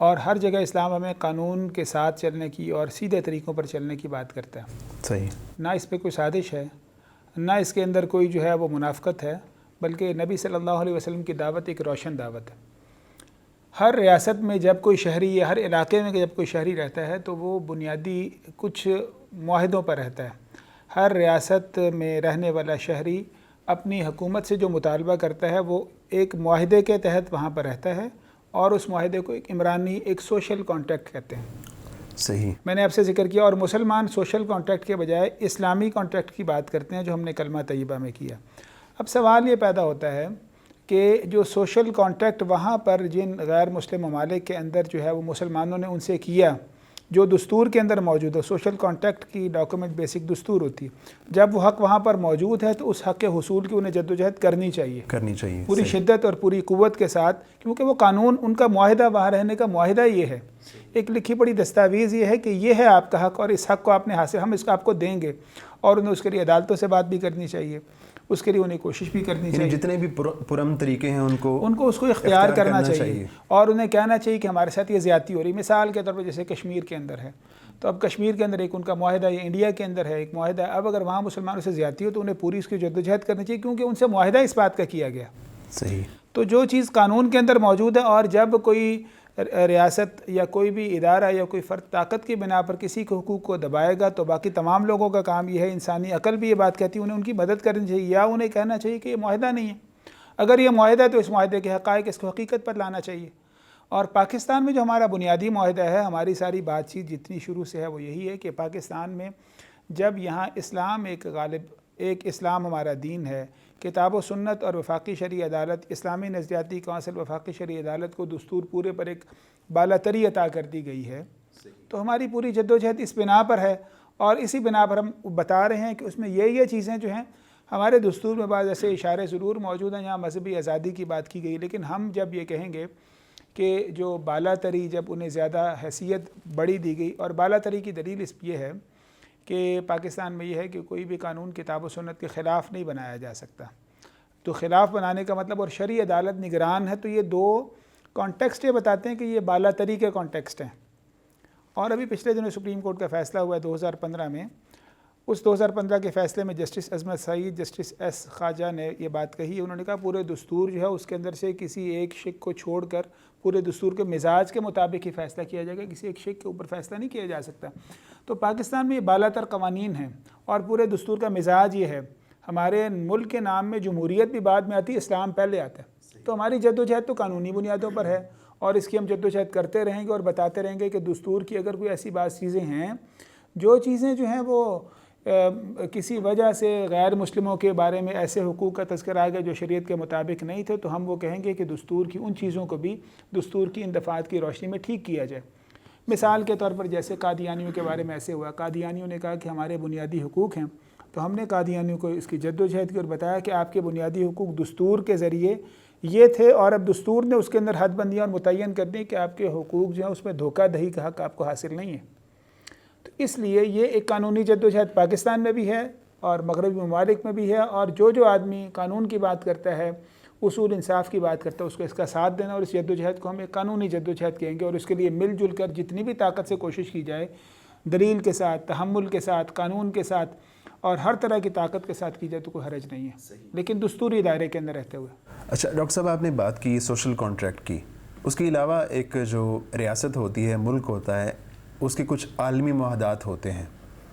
اور ہر جگہ اسلام ہمیں قانون کے ساتھ چلنے کی اور سیدھے طریقوں پر چلنے کی بات کرتا ہے۔ صحیح۔ نہ اس پہ کوئی سازش ہے، نہ اس کے اندر کوئی جو ہے وہ منافقت ہے، بلکہ نبی صلی اللہ علیہ وسلم کی دعوت ایک روشن دعوت ہے۔ ہر ریاست میں جب کوئی شہری یا ہر علاقے میں جب کوئی شہری رہتا ہے تو وہ بنیادی کچھ معاہدوں پر رہتا ہے۔ ہر ریاست میں رہنے والا شہری اپنی حکومت سے جو مطالبہ کرتا ہے وہ ایک معاہدے کے تحت وہاں پر رہتا ہے، اور اس معاہدے کو ایک عمرانی ایک سوشل کانٹریکٹ کہتے ہیں۔ صحیح۔ میں نے آپ سے ذکر کیا، اور مسلمان سوشل کانٹریکٹ کے بجائے اسلامی کانٹریکٹ کی بات کرتے ہیں جو ہم نے کلمہ طیبہ میں کیا۔ اب سوال یہ پیدا ہوتا ہے کہ جو سوشل کانٹریکٹ وہاں پر جن غیر مسلم ممالک کے اندر جو ہے وہ مسلمانوں نے ان سے کیا، جو دستور کے اندر موجود ہے، سوشل کانٹریکٹ کی ڈاکومنٹ بیسک دستور ہوتی ہے، جب وہ حق وہاں پر موجود ہے تو اس حق کے حصول کی انہیں جدوجہد کرنی چاہیے پوری شدت اور پوری قوت کے ساتھ، کیونکہ وہ قانون ان کا معاہدہ وہاں رہنے کا معاہدہ یہ ہے، ایک لکھی پڑی دستاویز یہ ہے کہ یہ ہے آپ کا حق اور اس حق کو آپ نے حاصل، ہم اس کو آپ کو دیں گے، اور انہیں اس کے لیے عدالتوں سے بات بھی کرنی چاہیے، اس کے لیے انہیں کوشش بھی کرنی چاہیے، جتنے بھی پرامن طریقے ہیں ان کو اس کو اختیار کرنا چاہیے، اور انہیں کہنا چاہیے کہ ہمارے ساتھ یہ زیادتی ہو رہی ہے۔ مثال کے طور پر جیسے کشمیر کے اندر ہے، تو اب کشمیر کے اندر ایک ان کا معاہدہ ہے، انڈیا کے اندر ہے ایک معاہدہ ہے، اب اگر وہاں مسلمانوں سے زیادتی ہو تو انہیں پوری اس کی جدوجہد کرنی چاہیے، کیونکہ ان سے معاہدہ اس بات کا کیا گیا۔ صحیح۔ تو جو چیز قانون کے اندر موجود ہے، اور جب کوئی ریاست یا کوئی بھی ادارہ یا کوئی فرد طاقت کی بنا پر کسی کے حقوق کو دبائے گا، تو باقی تمام لوگوں کا کام یہ ہے، انسانی عقل بھی یہ بات کہتی ہے، انہیں ان کی مدد کرنی چاہیے، یا انہیں کہنا چاہیے کہ یہ معاہدہ نہیں ہے، اگر یہ معاہدہ ہے تو اس معاہدے کے حقائق اس کو حقیقت پر لانا چاہیے۔ اور پاکستان میں جو ہمارا بنیادی معاہدہ ہے، ہماری ساری بات چیت جتنی شروع سے ہے وہ یہی ہے کہ پاکستان میں جب یہاں اسلام ایک اسلام ہمارا دین ہے، کتاب و سنت اور وفاقی شرعی عدالت، اسلامی نظریاتی کونسل وفاقی شرعی عدالت کو دستور پورے پر ایک بالاتری عطا کر دی گئی ہے، تو ہماری پوری جدوجہد اس بنا پر ہے، اور اسی بنا پر ہم بتا رہے ہیں کہ اس میں یہ چیزیں جو ہیں ہمارے دستور میں بعض ایسے اشارے ضرور موجود ہیں جہاں مذہبی آزادی کی بات کی گئی، لیکن ہم جب یہ کہیں گے کہ جو بالاتری جب انہیں زیادہ حیثیت بڑی دی گئی، اور بالاتری کی دلیل اس یہ ہے کہ پاکستان میں یہ ہے کہ کوئی بھی قانون کتاب و سنت کے خلاف نہیں بنایا جا سکتا، تو خلاف بنانے کا مطلب، اور شرعی عدالت نگران ہے، تو یہ دو کانٹیکسٹ یہ بتاتے ہیں کہ یہ بالاتری کے کانٹیکسٹ ہیں۔ اور ابھی پچھلے دنوں سپریم کورٹ کا فیصلہ ہوا ہے 2015 میں، اس 2015 کے فیصلے میں جسٹس عظمت سعید، جسٹس ایس خواجہ نے یہ بات کہی، انہوں نے کہا پورے دستور جو ہے اس کے اندر سے کسی ایک شق کو چھوڑ کر پورے دستور کے مزاج کے مطابق ہی فیصلہ کیا جائے گا، کسی ایک شق کے اوپر فیصلہ نہیں کیا جا سکتا۔ تو پاکستان میں یہ بالاتر قوانین ہیں، اور پورے دستور کا مزاج یہ ہے۔ ہمارے ملک کے نام میں جمہوریت بھی بعد میں آتی ہے، اسلام پہلے آتا ہے، تو ہماری جدوجہد تو قانونی بنیادوں پر ہے، اور اس کی ہم جدوجہد کرتے رہیں گے اور بتاتے رہیں گے کہ دستور کی اگر کوئی ایسی بعض چیزیں ہیں، جو چیزیں جو ہیں وہ کسی وجہ سے غیر مسلموں کے بارے میں ایسے حقوق کا تذکرہ آ گیا جو شریعت کے مطابق نہیں تھے، تو ہم وہ کہیں گے کہ دستور کی ان چیزوں کو بھی دستور کی ان دفعات کی روشنی میں ٹھیک کیا جائے۔ مثال کے طور پر جیسے قادیانیوں کے بارے میں ایسے ہوا، قادیانیوں نے کہا کہ ہمارے بنیادی حقوق ہیں، تو ہم نے قادیانیوں کو اس کی جدوجہد کی اور بتایا کہ آپ کے بنیادی حقوق دستور کے ذریعے یہ تھے، اور اب دستور نے اس کے اندر حد بندیاں اور متعین کر دی کہ آپ کے حقوق جو ہیں اس میں دھوکہ دہی کا حق آپ کو حاصل نہیں ہے۔ تو اس لیے یہ ایک قانونی جدوجہد پاکستان میں بھی ہے اور مغربی ممالک میں بھی ہے، اور جو آدمی قانون کی بات کرتا ہے، اصول انصاف کی بات کرتا ہے، اس کو اس کا ساتھ دینا، اور اس جدوجہد کو ہم ایک قانونی جدوجہد کہیں گے، اور اس کے لیے مل جل کر جتنی بھی طاقت سے کوشش کی جائے، دلیل کے ساتھ، تحمل کے ساتھ، قانون کے ساتھ، اور ہر طرح کی طاقت کے ساتھ کی جائے تو کوئی حرج نہیں ہے، لیکن دستوری دائرے کے اندر رہتے ہوئے۔ اچھا ڈاکٹر صاحب، آپ نے بات کی سوشل کانٹریکٹ کی، اس کے علاوہ ایک جو ریاست ہوتی ہے، ملک ہوتا ہے، اس کے کچھ عالمی معاہدات ہوتے ہیں،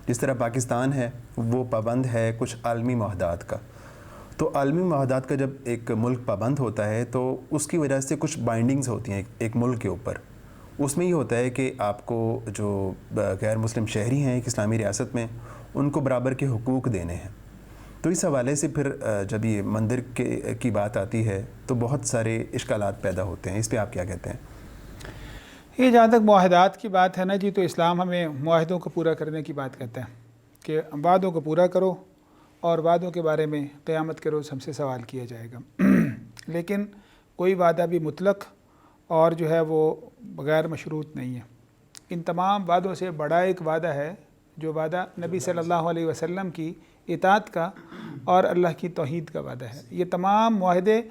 جس طرح پاکستان ہے وہ پابند ہے کچھ عالمی معاہدات کا، تو عالمی معاہدات کا جب ایک ملک پابند ہوتا ہے تو اس کی وجہ سے کچھ بائنڈنگز ہوتی ہیں ایک ملک کے اوپر، اس میں یہ ہوتا ہے کہ آپ کو جو غیر مسلم شہری ہیں ایک اسلامی ریاست میں، ان کو برابر کے حقوق دینے ہیں۔ تو اس حوالے سے پھر جب یہ مندر کی بات آتی ہے تو بہت سارے اشکالات پیدا ہوتے ہیں، اس پہ آپ کیا کہتے ہیں؟ یہ جہاں تک معاہدات کی بات ہے نا جی، تو اسلام ہمیں معاہدوں کو پورا کرنے کی بات کرتا ہے کہ وعدوں کو پورا کرو، اور وعدوں کے بارے میں قیامت کے روز ہم سے سوال کیا جائے گا۔ لیکن کوئی وعدہ بھی مطلق اور جو ہے وہ بغیر مشروط نہیں ہے۔ ان تمام وعدوں سے بڑا ایک وعدہ ہے جو وعدہ نبی صلی اللہ علیہ وسلم کی اطاعت کا اور اللہ کی توحید کا وعدہ ہے۔ یہ تمام معاہدے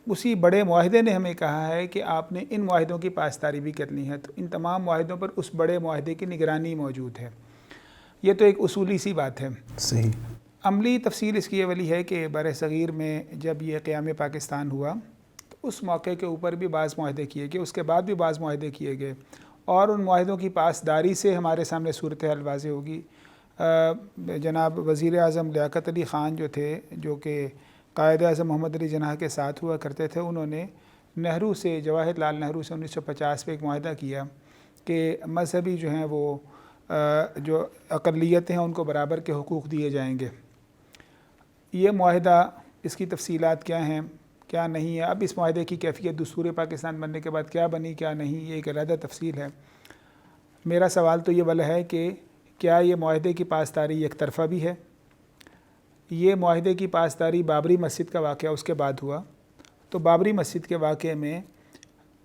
اسی بڑے معاہدے نے ہمیں کہا ہے کہ آپ نے ان معاہدوں کی پاسداری بھی کرنی ہے، تو ان تمام معاہدوں پر اس بڑے معاہدے کی نگرانی موجود ہے۔ یہ تو ایک اصولی سی بات ہے۔ صحیح۔ عملی تفصیل اس کی یہ والی ہے کہ بر صغیر میں جب یہ قیام پاکستان ہوا تو اس موقع کے اوپر بھی بعض معاہدے کیے گئے، اس کے بعد بھی بعض معاہدے کیے گئے، اور ان معاہدوں کی پاسداری سے ہمارے سامنے صورتحال واضح ہوگی۔ جناب وزیر اعظم لیاقت علی خان جو تھے، جو کہ قائد اعظم محمد علی جناح کے ساتھ ہوا کرتے تھے، انہوں نے نہرو سے، جواہر لال نہرو سے 1950 میں ایک معاہدہ کیا کہ مذہبی جو ہیں وہ جو اقلیتیں ہیں ان کو برابر کے حقوق دیے جائیں گے۔ یہ معاہدہ، اس کی تفصیلات کیا ہیں کیا نہیں ہے، اب اس معاہدے کی کیفیت دستور پاکستان بننے کے بعد کیا بنی کیا نہیں، یہ ایک علیحدہ تفصیل ہے۔ میرا سوال تو یہ والا ہے کہ کیا یہ معاہدے کی پاسداری یک طرفہ بھی ہے؟ یہ معاہدے کی پاسداری بابری مسجد کا واقعہ اس کے بعد ہوا، تو بابری مسجد کے واقعے میں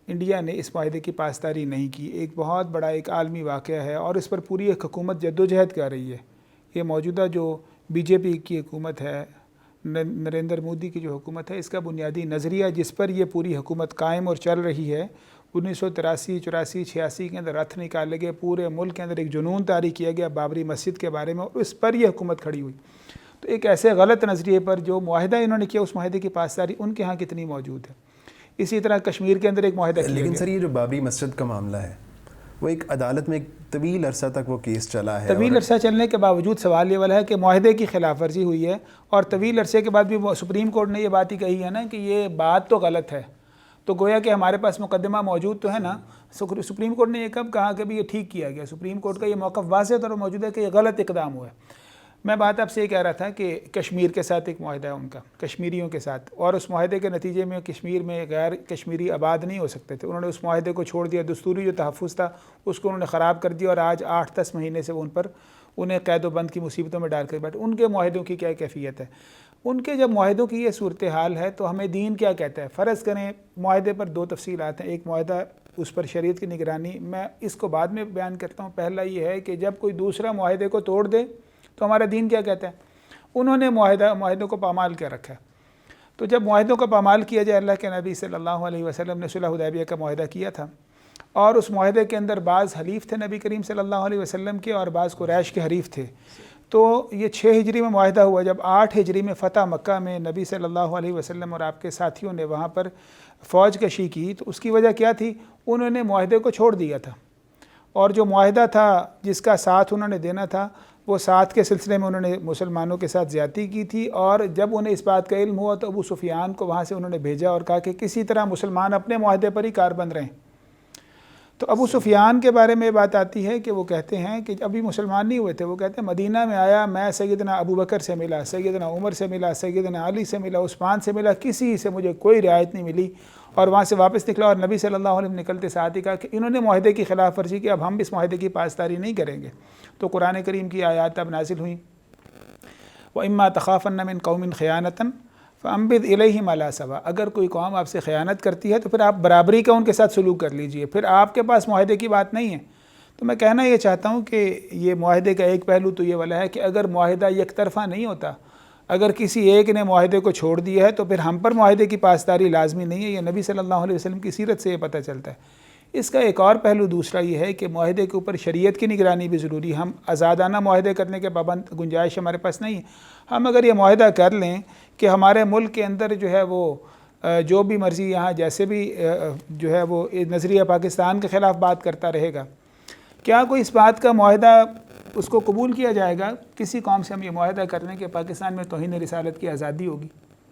انڈیا نے اس معاہدے کی پاسداری نہیں کی۔ ایک بہت بڑا ایک عالمی واقعہ ہے اور اس پر پوری ایک حکومت جدوجہد کر رہی ہے۔ یہ موجودہ جو بی جے پی کی حکومت ہے، نریندر مودی کی جو حکومت ہے، اس کا بنیادی نظریہ جس پر یہ پوری حکومت قائم اور چل رہی ہے، 1983، 84، 86 کے اندر رتھ نکالے گئے، پورے ملک کے اندر ایک جنون طاری کیا گیا بابری مسجد کے بارے میں، اور اس پر یہ حکومت کھڑی ہوئی۔ تو ایک ایسے غلط نظریے پر جو معاہدہ انہوں نے کیا، اس معاہدے کی پاسداری ان کے ہاں کتنی موجود ہے؟ اسی طرح کشمیر کے اندر ایک معاہدہ کیا لیکن گیا۔ سر یہ جو بابری مسجد کا معاملہ ہے وہ ایک عدالت میں ایک طویل عرصہ تک وہ کیس چلا ہے، طویل عرصہ چلنے کے باوجود سوال یہ والا ہے کہ معاہدے کی خلاف ورزی ہوئی ہے، اور طویل عرصے کے بعد بھی سپریم کورٹ نے یہ بات ہی کہی ہے نا کہ یہ بات تو غلط ہے، تو گویا کہ ہمارے پاس مقدمہ موجود تو ہے نا۔ سپریم کورٹ نے یہ کب کہا کہ بھی یہ ٹھیک کیا گیا؟ سپریم کورٹ کا یہ موقف واضح طور پر موجود ہے کہ یہ غلط اقدام ہوا ہے۔ میں بات آپ سے یہ کہہ رہا تھا کہ کشمیر کے ساتھ ایک معاہدہ ہے ان کا، کشمیریوں کے ساتھ، اور اس معاہدے کے نتیجے میں کشمیر میں غیر کشمیری آباد نہیں ہو سکتے تھے۔ انہوں نے اس معاہدے کو چھوڑ دیا، دستوری جو تحفظ تھا اس کو انہوں نے خراب کر دیا، اور آج 8-10 مہینے سے وہ انہیں قید و بند کی مصیبتوں میں ڈال کر بیٹھے۔ ان کے معاہدوں کی کیا کیفیت ہے؟ ان کے جب معاہدوں کی یہ صورتحال ہے تو ہمیں دین کیا کہتا ہے؟ فرض کریں معاہدے پر دو تفصیلات ہیں، ایک معاہدہ اس پر شریعت کی نگرانی، میں اس کو بعد میں بیان کرتا ہوں۔ پہلا یہ ہے کہ جب کوئی دوسرا معاہدے کو توڑ دے تو ہمارا دین کیا کہتا ہے؟ انہوں نے معاہدوں کو پامال کیا رکھا ہے، تو جب معاہدوں کو پامال کیا جائے، اللہ کے نبی صلی اللہ علیہ وسلم نے صلح حدیبیہ کا معاہدہ کیا تھا، اور اس معاہدے کے اندر بعض حلیف تھے نبی کریم صلی اللہ علیہ وسلم کے اور بعض قریش کے حریف تھے، تو یہ 6 ہجری میں معاہدہ ہوا۔ جب 8 ہجری میں فتح مکہ میں نبی صلی اللہ علیہ وسلم اور آپ کے ساتھیوں نے وہاں پر فوج کشی کی، تو اس کی وجہ کیا تھی؟ انہوں نے معاہدے کو چھوڑ دیا تھا، اور جو معاہدہ تھا جس کا ساتھ انہوں نے دینا تھا، وہ ساتھ کے سلسلے میں انہوں نے مسلمانوں کے ساتھ زیادتی کی تھی، اور جب انہیں اس بات کا علم ہوا تو ابو سفیان کو وہاں سے انہوں نے بھیجا اور کہا کہ کسی طرح مسلمان اپنے معاہدے پر ہی کاربند رہیں۔ تو ابو سفیان کے بارے میں بات آتی ہے کہ وہ کہتے ہیں کہ ابھی مسلمان نہیں ہوئے تھے، وہ کہتے ہیں مدینہ میں آیا، میں سیدنا ابو بکر سے ملا، سیدنا عمر سے ملا، سیدنا علی سے ملا، عثمان سے ملا، کسی سے مجھے کوئی رعایت نہیں ملی، اور وہاں سے واپس نکلا، اور نبی صلی اللہ علیہ وسلم نکلتے ساتھ ہی کہا کہ انہوں نے معاہدے کی خلاف ورزی کی، اب ہم اس معاہدے کی پاسداری نہیں کریں گے۔ تو قرآن کریم کی آیات اب نازل ہوئیں، وَإِمَّا تَخَافَنَّ مِن قَوْمٍ خِيَانَةً فَأَنبِذْ إِلَيْهِمْ عَلَىٰ سَوَاءٍ۔ اگر کوئی قوم آپ سے خیانت کرتی ہے تو پھر آپ برابری کا ان کے ساتھ سلوک کر لیجئے، پھر آپ کے پاس معاہدے کی بات نہیں ہے۔ تو میں کہنا یہ چاہتا ہوں کہ یہ معاہدے کا ایک پہلو تو یہ والا ہے کہ اگر معاہدہ یک طرفہ نہیں ہوتا، اگر کسی ایک نے معاہدے کو چھوڑ دیا ہے تو پھر ہم پر معاہدے کی پاسداری لازمی نہیں ہے۔ یہ نبی صلی اللہ علیہ وسلم کی سیرت سے یہ پتہ چلتا ہے۔ اس کا ایک اور پہلو دوسرا یہ ہے کہ معاہدے کے اوپر شریعت کی نگرانی بھی ضروری ہے۔ ہم آزادانہ معاہدے کرنے کے پابند گنجائش ہمارے پاس نہیں ہے۔ ہم اگر یہ معاہدہ کر لیں کہ ہمارے ملک کے اندر جو ہے وہ جو بھی مرضی یہاں جیسے بھی جو ہے وہ نظریہ پاکستان کے خلاف بات کرتا رہے گا، کیا کوئی اس بات کا معاہدہ اس کو قبول کیا جائے گا؟ کسی قوم سے ہم یہ معاہدہ کرنے کہ پاکستان میں توہین رسالت کی آزادی ہوگی،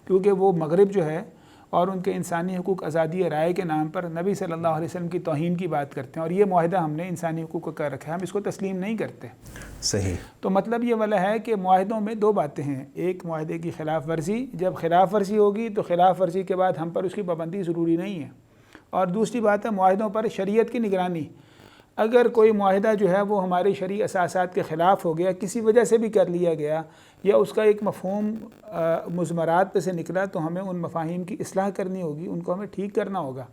کیونکہ وہ مغرب جو ہے اور ان کے انسانی حقوق آزادی رائے کے نام پر نبی صلی اللہ علیہ وسلم کی توہین کی بات کرتے ہیں، اور یہ معاہدہ ہم نے انسانی حقوق کو کر رکھا ہے، ہم اس کو تسلیم نہیں کرتے۔ صحیح۔ تو مطلب یہ والا ہے کہ معاہدوں میں دو باتیں ہیں، ایک معاہدے کی خلاف ورزی، جب خلاف ورزی ہوگی تو خلاف ورزی کے بعد ہم پر اس کی پابندی ضروری نہیں ہے، اور دوسری بات ہے معاہدوں پر شریعت کی نگرانی. اگر کوئی معاہدہ جو ہے وہ ہمارے شرعی اساسات کے خلاف ہو گیا، کسی وجہ سے بھی کر لیا گیا، یا اس کا ایک مفہوم مضمرات پہ سے نکلا، تو ہمیں ان مفاہیم کی اصلاح کرنی ہوگی، ان کو ہمیں ٹھیک کرنا ہوگا.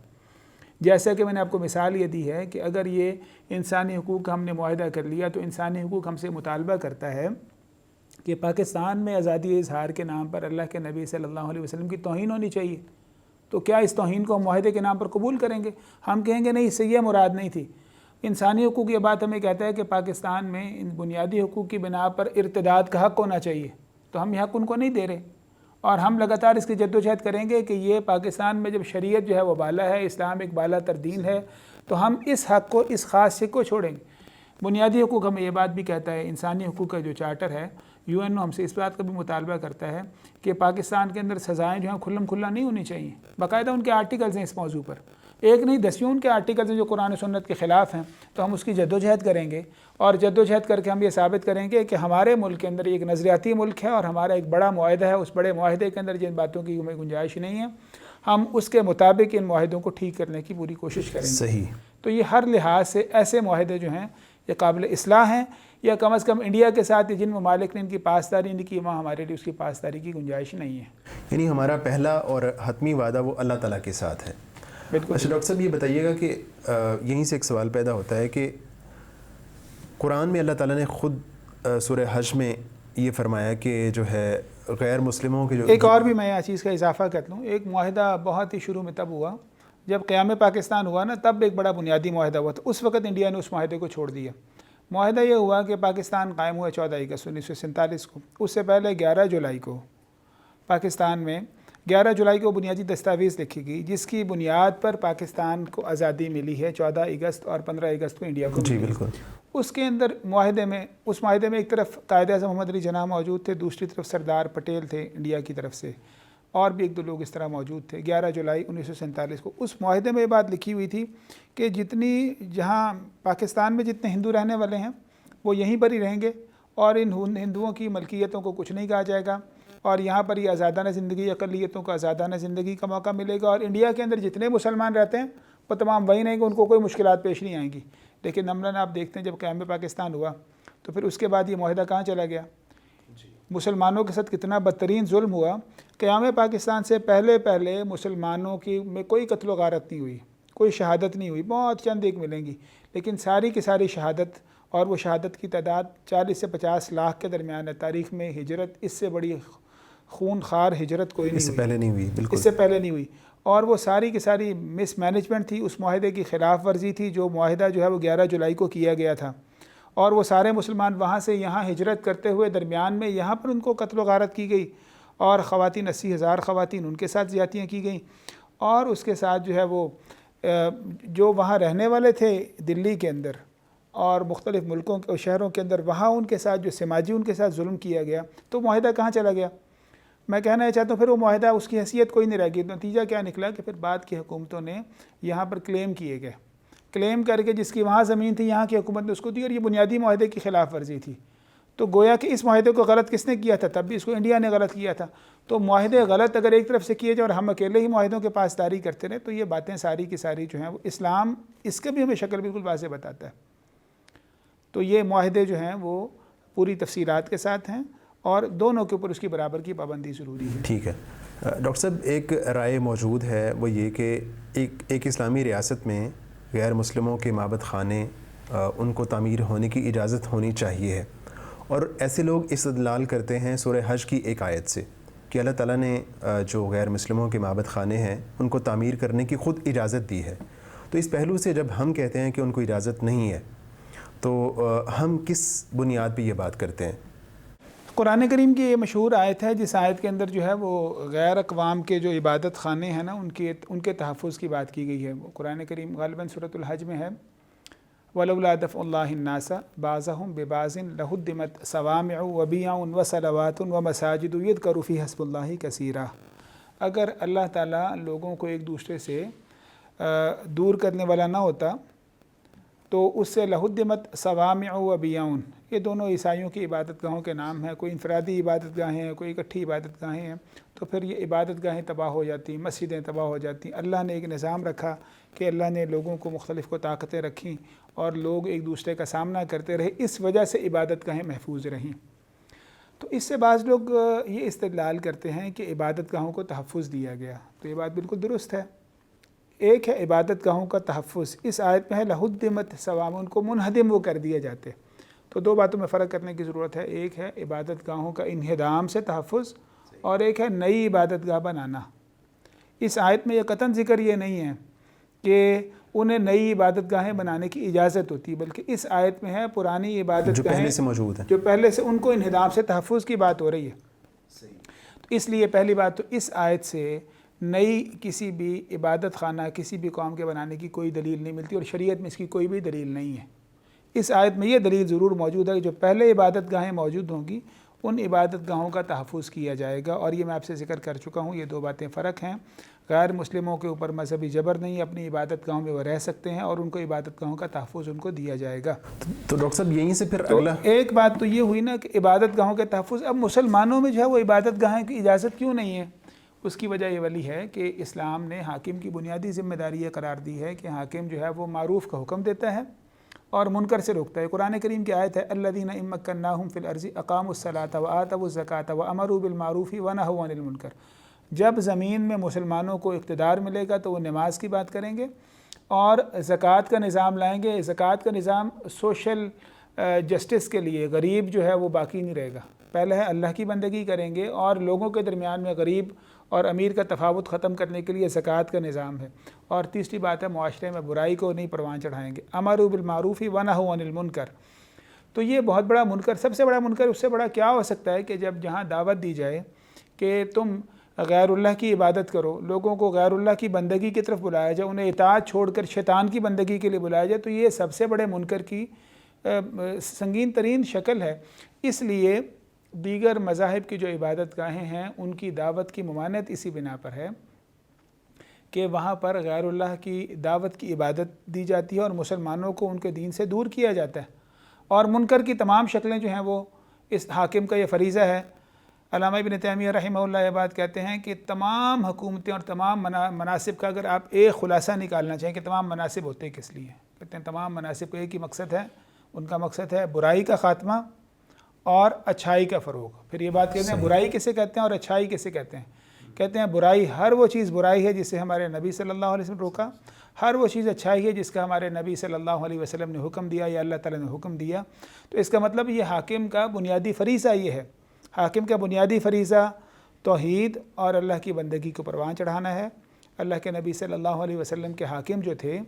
جیسا کہ میں نے آپ کو مثال یہ دی ہے کہ اگر یہ انسانی حقوق کا ہم نے معاہدہ کر لیا تو انسانی حقوق ہم سے مطالبہ کرتا ہے کہ پاکستان میں آزادی اظہار کے نام پر اللہ کے نبی صلی اللہ علیہ وسلم کی توہین ہونی چاہیے، تو کیا اس توہین کو ہم معاہدے کے نام پر قبول کریں گے؟ ہم کہیں گے نہیں، اس سے یہ مراد نہیں تھی. انسانی حقوق یہ بات ہمیں کہتا ہے کہ پاکستان میں ان بنیادی حقوق کی بنا پر ارتداد کا حق ہونا چاہیے، تو ہم یہ حق ان کو نہیں دے رہے، اور ہم لگاتار اس کی جدوجہد کریں گے کہ یہ پاکستان میں جب شریعت جو ہے وہ بالا ہے، اسلام ایک بالا تر دین ہے، تو ہم اس حق کو، اس خاص حق کو چھوڑیں گے. بنیادی حقوق ہمیں یہ بات بھی کہتا ہے، انسانی حقوق کا جو چارٹر ہے UN ہم سے اس بات کا بھی مطالبہ کرتا ہے کہ پاکستان کے اندر سزائیں جو ہیں کھلم کھلا نہیں ہونی چاہیے. باقاعدہ ان کے آرٹیکلز ہیں اس موضوع پر، ایک نہیں دسیوں ان کے آرٹیکلز ہیں جو قرآن و سنت کے خلاف ہیں. تو ہم اس کی جدوجہد کریں گے، اور جدوجہد کر کے ہم یہ ثابت کریں گے کہ ہمارے ملک کے اندر ایک نظریاتی ملک ہے، اور ہمارا ایک بڑا معاہدہ ہے، اس بڑے معاہدے کے اندر جن باتوں کی ہمیں گنجائش نہیں ہے، ہم اس کے مطابق ان معاہدوں کو ٹھیک کرنے کی پوری کوشش کریں گے. صحیح. تو یہ ہر لحاظ سے ایسے معاہدے جو ہیں یہ قابل اصلاح ہیں، یا کم از کم انڈیا کے ساتھ جن ممالک نے ان کی پاسداری نہیں کی، وہاں ہمارے لیے اس کی پاسداری کی گنجائش نہیں ہے. یعنی ہمارا پہلا اور حتمی وعدہ وہ اللہ تعالیٰ کے ساتھ ہے. بالکل. اچھا ڈاکٹر صاحب، یہ بتائیے گا کہ یہیں سے ایک سوال پیدا ہوتا ہے کہ قرآن میں اللہ تعالیٰ نے خود سورہ حج میں یہ فرمایا کہ جو ہے غیر مسلموں کے جو ایک اور بھی میں یہ چیز کا اضافہ کر لوں، ایک معاہدہ بہت ہی شروع میں تب ہوا جب قیام پاکستان ہوا نا، تب ایک بڑا بنیادی معاہدہ ہوا تھا. اس وقت انڈیا نے اس معاہدے کو چھوڑ دیا. معاہدہ یہ ہوا کہ پاکستان قائم ہوا 14 اگست 1947 کو. اس سے پہلے 11 جولائی کو پاکستان میں 11 جولائی کو بنیادی دستاویز لکھی گئی، جس کی بنیاد پر پاکستان کو آزادی ملی ہے. 14 اگست اور 15 اگست کو انڈیا کو جی ملی. بالکل. اس کے اندر اس معاہدے میں ایک طرف قائد اعظم محمد علی جناح موجود تھے، دوسری طرف سردار پٹیل تھے انڈیا کی طرف سے، اور بھی ایک دو لوگ اس طرح موجود تھے. 11 جولائی 1947 کو اس معاہدے میں یہ بات لکھی ہوئی تھی کہ جہاں پاکستان میں جتنے ہندو رہنے والے ہیں وہ یہیں پر ہی رہیں گے، اور ان ہندوؤں کی ملکیتوں کو کچھ نہیں کہا جائے گا، اور یہاں پر یہ آزادانہ زندگی، اقلیتوں کو آزادانہ زندگی کا موقع ملے گا. اور انڈیا کے اندر جتنے مسلمان رہتے ہیں وہ تمام وہی رہیں گے، ان کو کوئی مشکلات پیش نہیں آئیں گی. لیکن عملاً آپ دیکھتے ہیں جب قیام پاکستان ہوا تو پھر اس کے بعد یہ معاہدہ کہاں چلا گیا؟ مسلمانوں کے ساتھ کتنا بدترین ظلم ہوا. قیام پاکستان سے پہلے مسلمانوں میں کوئی قتل و غارت نہیں ہوئی، کوئی شہادت نہیں ہوئی، بہت چند ایک ملیں گی، لیکن ساری کی ساری شہادت، اور وہ شہادت کی تعداد 40 سے 50 لاکھ کے درمیان ہے. تاریخ میں ہجرت اس سے بڑی خون خار ہجرت کوئی نہیں ہوئی، اس سے پہلے نہیں ہوئی. بالکل اس سے پہلے نہیں ہوئی. اور وہ ساری کی ساری مس مینجمنٹ تھی، اس معاہدے کی خلاف ورزی تھی. جو معاہدہ جو ہے وہ 11 جولائی کو کیا گیا تھا، اور وہ سارے مسلمان وہاں سے یہاں ہجرت کرتے ہوئے درمیان میں یہاں پر ان کو قتل و غارت کی گئی، اور خواتین 80,000 خواتین ان کے ساتھ زیادتیاں کی گئیں. اور اس کے ساتھ جو ہے وہ جو وہاں رہنے والے تھے دلی کے اندر اور مختلف ملکوں اور شہروں کے اندر، وہاں ان کے ساتھ جو سماجی ان کے ساتھ ظلم کیا گیا. تو معاہدہ کہاں چلا گیا؟ میں کہنا چاہتا ہوں پھر وہ معاہدہ اس کی حیثیت کوئی نہیں رہ گئی. نتیجہ کیا نکلا کہ پھر بعد کی حکومتوں نے یہاں پر کلیم کیے گئے، کلیم کر کے جس کی وہاں زمین تھی یہاں کی حکومت نے اس کو دی، اور یہ بنیادی معاہدے کی خلاف ورزی تھی. تو گویا کہ اس معاہدے کو غلط کس نے کیا تھا؟ تب بھی اس کو انڈیا نے غلط کیا تھا. تو معاہدے غلط اگر ایک طرف سے کیے جائیں اور ہم اکیلے ہی معاہدوں کے پاسداری کرتے رہے، تو یہ باتیں ساری کی ساری جو ہیں وہ اسلام اس کا بھی ہمیں شکل بالکل واضح بتاتا ہے. تو یہ معاہدے جو ہیں وہ پوری تفصیلات کے ساتھ ہیں، اور دونوں کے اوپر اس کی برابر کی پابندی ضروری ہے. ٹھیک ہے ڈاکٹر صاحب، ایک رائے موجود ہے وہ یہ کہ ایک اسلامی ریاست میں غیر مسلموں کے معبد خانے ان کو تعمیر ہونے کی اجازت ہونی چاہیے ہے، اور ایسے لوگ استدلال کرتے ہیں سورہ حج کی ایک آیت سے کہ اللہ تعالیٰ نے جو غیر مسلموں کے معبد خانے ہیں ان کو تعمیر کرنے کی خود اجازت دی ہے. تو اس پہلو سے جب ہم کہتے ہیں کہ ان کو اجازت نہیں ہے تو ہم کس بنیاد پہ یہ بات کرتے ہیں؟ قرآن کریم کی یہ مشہور آیت ہے جس آیت کے اندر جو ہے وہ غیر اقوام کے جو عبادت خانے ہیں نا ان کے تحفظ کی بات کی گئی ہے. وہ قرآن کریم غالباً سورۃ الحج میں ہے، وَلَوْلَا دَفْعُ اللَّهِ النَّاسَ بَعْضَهُمْ بِبَعْضٍ لَهُدِّمَتْ صَوَامِعُ وَبِيَعٌ وَصَلَوَاتٌ وَمَسَاجِدُ يُذْكَرُ فِيهَا اسْمُ اللَّهِ كَثِيرًا. اگر اللہ تعالیٰ لوگوں کو ایک دوسرے سے دور کرنے والا نہ ہوتا تو اس سے لہدمت صوامع و بیعون، یہ دونوں عیسائیوں کی عبادت گاہوں کے نام ہیں. کوئی انفرادی عبادت گاہیں ہیں، کوئی اکٹھی عبادت گاہیں ہیں. تو پھر یہ عبادت گاہیں تباہ ہو جاتی ہیں، مسجدیں تباہ ہو جاتی ہیں. اللہ نے ایک نظام رکھا کہ اللہ نے لوگوں کو مختلف کو طاقتیں رکھیں اور لوگ ایک دوسرے کا سامنا کرتے رہے، اس وجہ سے عبادت گاہیں محفوظ رہیں. تو اس سے بعض لوگ یہ استدلال کرتے ہیں کہ عبادت گاہوں کو تحفظ دیا گیا. تو یہ بات بالکل درست ہے. ایک ہے عبادت گاہوں کا تحفظ، اس آیت میں ہے لہدمت صوامع، ان کو منہدم وہ کر دیے جاتے. تو دو باتوں میں فرق کرنے کی ضرورت ہے. ایک ہے عبادت گاہوں کا انہدام سے تحفظ، اور ایک ہے نئی عبادت گاہ بنانا. اس آیت میں یہ قطعاً ذکر یہ نہیں ہے کہ انہیں نئی عبادت گاہیں بنانے کی اجازت ہوتی، بلکہ اس آیت میں ہے پرانی عبادت جو گاہیں پہلے سے موجود ہیں، جو پہلے سے ان کو انہدام سے تحفظ کی بات ہو رہی ہے. تو اس لیے پہلی بات تو اس آیت سے نئی کسی بھی عبادت خانہ کسی بھی قوم کے بنانے کی کوئی دلیل نہیں ملتی، اور شریعت میں اس کی کوئی بھی دلیل نہیں ہے. اس آیت میں یہ دلیل ضرور موجود ہے کہ جو پہلے عبادت گاہیں موجود ہوں گی ان عبادت گاہوں کا تحفظ کیا جائے گا. اور یہ میں آپ سے ذکر کر چکا ہوں، یہ دو باتیں فرق ہیں. غیر مسلموں کے اوپر مذہبی جبر نہیں، اپنی عبادت گاہوں میں وہ رہ سکتے ہیں اور ان کو عبادت گاہوں کا تحفظ ان کو دیا جائے گا. تو ڈاکٹر صاحب یہیں سے پھر تو اگلا ایک بات تو یہ ہوئی نا کہ عبادت گاہوں کے تحفظ. اب مسلمانوں میں جو ہے وہ عبادت گاہیں کی اجازت کیوں نہیں ہے؟ اس کی وجہ یہ والی ہے کہ اسلام نے حاکم کی بنیادی ذمہ داری یہ قرار دی ہے کہ حاکم جو ہے وہ معروف کا حکم دیتا ہے اور منکر سے روکتا ہے. قرآن کریم کی آیت ہے الذین ان مکناہم فی الارض اقاموا الصلاۃ وآتوا الزکاۃ وامروا بالمعروف ونہوا عن المنکر. جب زمین میں مسلمانوں کو اقتدار ملے گا تو وہ نماز کی بات کریں گے اور زکوٰۃ کا نظام لائیں گے. زکوٰۃ کا نظام سوشل جسٹس کے لیے، غریب جو ہے وہ باقی نہیں رہے گا. پہلے ہے اللہ کی بندگی کریں گے اور لوگوں کے درمیان میں غریب اور امیر کا تفاوت ختم کرنے کے لیے زکوٰۃ کا نظام ہے. اور تیسری بات ہے معاشرے میں برائی کو نہیں پروان چڑھائیں گے. امروا بالمعروف ونہوا عن المنکر. تو یہ بہت بڑا منکر، سب سے بڑا منکر اس سے بڑا کیا ہو سکتا ہے کہ جب جہاں دعوت دی جائے کہ تم غیر اللہ کی عبادت کرو، لوگوں کو غیر اللہ کی بندگی کی طرف بلایا جائے، انہیں اطاعت چھوڑ کر شیطان کی بندگی کے لیے بلایا جائے، تو یہ سب سے بڑے منکر کی سنگین ترین شکل ہے. اس لیے دیگر مذاہب کی جو عبادت گاہیں ہیں ان کی دعوت کی ممانعت اسی بنا پر ہے کہ وہاں پر غیر اللہ کی دعوت کی عبادت دی جاتی ہے اور مسلمانوں کو ان کے دین سے دور کیا جاتا ہے. اور منکر کی تمام شکلیں جو ہیں وہ اس حاکم کا یہ فریضہ ہے. علامہ ابن تیمیہ رحمہ اللہ یہ بات کہتے ہیں کہ تمام حکومتیں اور تمام مناصب کا اگر آپ ایک خلاصہ نکالنا چاہیں کہ تمام مناصب ہوتے کس لیے، کہتے ہیں تمام مناصب کا ایک ہی مقصد ہے. ان کا مقصد ہے برائی کا خاتمہ اور اچھائی کا فروغ. پھر یہ بات کہتے ہیں برائی کسے کہتے ہیں اور اچھائی کسے کہتے ہیں؟ کہتے ہیں برائی ہر وہ چیز برائی ہے جسے ہمارے نبی صلی اللہ علیہ وسلم روکا، ہر وہ چیز اچھائی ہے جس کا ہمارے نبی صلی اللہ علیہ وسلم نے حکم دیا یا اللہ تعالیٰ نے حکم دیا. تو اس کا مطلب یہ حاکم کا بنیادی فریضہ یہ ہے. حاکم کا بنیادی فریضہ توحید اور اللہ کی بندگی کو پروان چڑھانا ہے. اللہ کے نبی صلی اللہ علیہ وسلم کے حاکم جو تھے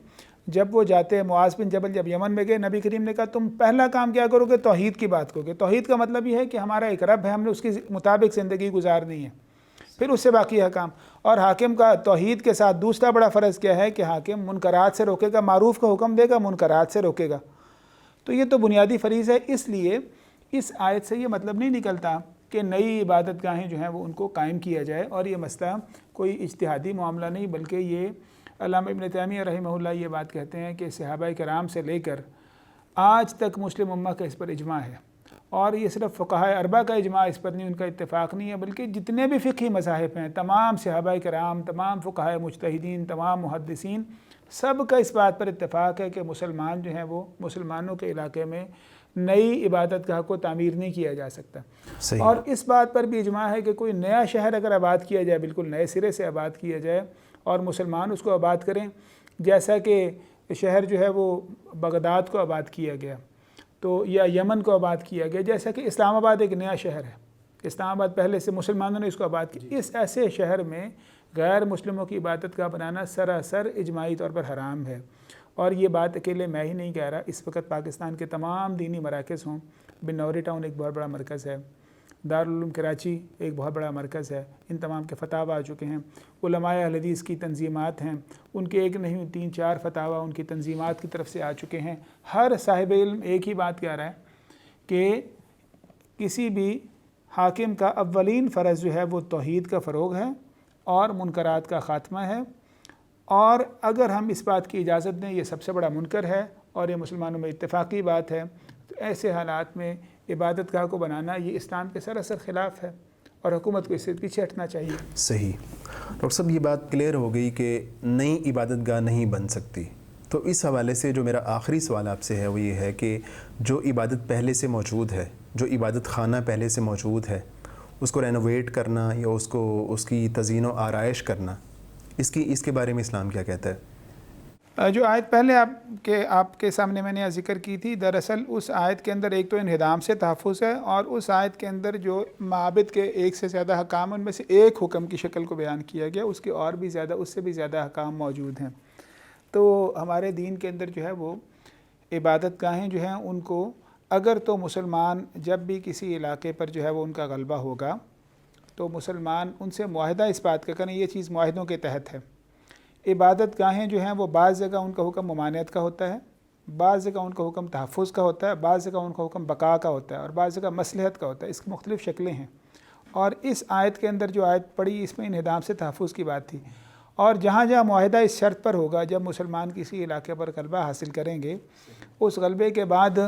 جب وہ جاتے معاذ بن جبل جب یمن میں گئے، نبی کریم نے کہا تم پہلا کام کیا کرو گے؟ توحید کی بات کرو گے. توحید کا مطلب یہ ہے کہ ہمارا ایک رب ہے، ہم نے اس کے مطابق زندگی گزارنی ہے، پھر اس سے باقی حکام. اور حاکم کا توحید کے ساتھ دوسرا بڑا فرض کیا ہے کہ حاکم منکرات سے روکے گا، معروف کا حکم دے گا، منکرات سے روکے گا. تو یہ تو بنیادی فریض ہے. اس لیے اس آیت سے یہ مطلب نہیں نکلتا کہ نئی عبادت گاہیں جو ہیں وہ ان کو قائم کیا جائے. اور یہ مسئلہ کوئی اجتہادی معاملہ نہیں، بلکہ یہ علامہ ابن تیمیہ رحمہ اللہ یہ بات کہتے ہیں کہ صحابہ کرام سے لے کر آج تک مسلم امہ کا اس پر اجماع ہے. اور یہ صرف فقہائے اربعہ کا اجماع اس پر نہیں، ان کا اتفاق نہیں ہے، بلکہ جتنے بھی فقہی مذاہب ہیں، تمام صحابہ کرام، تمام فقہائے مجتہدین، تمام محدثین، سب کا اس بات پر اتفاق ہے کہ مسلمان جو ہیں وہ مسلمانوں کے علاقے میں نئی عبادت گاہ کو تعمیر نہیں کیا جا سکتا. اور اس بات پر بھی اجماع ہے کہ کوئی نیا شہر اگر آباد کیا جائے، بالکل نئے سرے سے آباد کیا جائے اور مسلمان اس کو آباد کریں، جیسا کہ شہر جو ہے وہ بغداد کو آباد کیا گیا تو یا یمن کو آباد کیا گیا، جیسا کہ اسلام آباد ایک نیا شہر ہے، اسلام آباد پہلے سے مسلمانوں نے اس کو آباد کیا. اس ایسے شہر میں غیر مسلموں کی عبادت گاہ بنانا سراسر اجماعی طور پر حرام ہے. اور یہ بات اکیلے میں ہی نہیں کہہ رہا، اس وقت پاکستان کے تمام دینی مراکز ہوں، بنوری ٹاؤن ایک بہت بڑا مرکز ہے، دارالعلوم کراچی ایک بہت بڑا مرکز ہے، ان تمام کے فتاوی آ چکے ہیں. علماء اہل حدیث کی تنظیمات ہیں، ان کے ایک نہیں 3-4 فتاوی ان کی تنظیمات کی طرف سے آ چکے ہیں. ہر صاحب علم ایک ہی بات کہہ رہا ہے کہ کسی بھی حاکم کا اولین فرض جو ہے وہ توحید کا فروغ ہے اور منکرات کا خاتمہ ہے. اور اگر ہم اس بات کی اجازت دیں یہ سب سے بڑا منکر ہے اور یہ مسلمانوں میں اتفاقی بات ہے، تو ایسے حالات میں عبادت گاہ کو بنانا یہ اسلام کے سراسر خلاف ہے اور حکومت کو اس سے پیچھے ہٹنا چاہیے۔ صحیح ڈاکٹر صاحب، یہ بات کلیئر ہو گئی کہ نئی عبادت گاہ نہیں بن سکتی، تو اس حوالے سے جو میرا آخری سوال آپ سے ہے وہ یہ ہے کہ جو عبادت پہلے سے موجود ہے، جو عبادت خانہ پہلے سے موجود ہے، اس کو رینوویٹ کرنا یا اس کی تزئین و آرائش کرنا، اس کے بارے میں اسلام کیا کہتا ہے؟ جو آیت پہلے آپ کے سامنے میں نے ذکر کی تھی، دراصل اس آیت کے اندر ایک تو انہدام سے تحفظ ہے، اور اس آیت کے اندر جو معابد کے ایک سے زیادہ حکام ان میں سے ایک حکم کی شکل کو بیان کیا گیا، اس کے اور بھی زیادہ، اس سے بھی زیادہ حکام موجود ہیں۔ تو ہمارے دین کے اندر جو ہے وہ عبادت گاہیں جو ہیں ان کو اگر تو مسلمان جب بھی کسی علاقے پر جو ہے وہ ان کا غلبہ ہوگا تو مسلمان ان سے معاہدہ اس بات کا کریں، یہ چیز معاہدوں کے تحت ہے۔ عبادت گاہیں جو ہیں وہ بعض جگہ ان کا حکم ممانعت کا ہوتا ہے، بعض جگہ ان کا حکم تحفظ کا ہوتا ہے، بعض جگہ ان کا حکم بقا کا ہوتا ہے، اور بعض جگہ مصلحت کا ہوتا ہے۔ اس کی مختلف شکلیں ہیں، اور اس آیت کے اندر جو آیت پڑھی اس میں انہدام سے تحفظ کی بات تھی، اور جہاں جہاں معاہدہ اس شرط پر ہوگا، جب مسلمان کسی علاقے پر غلبہ حاصل کریں گے، اس غلبے کے بعد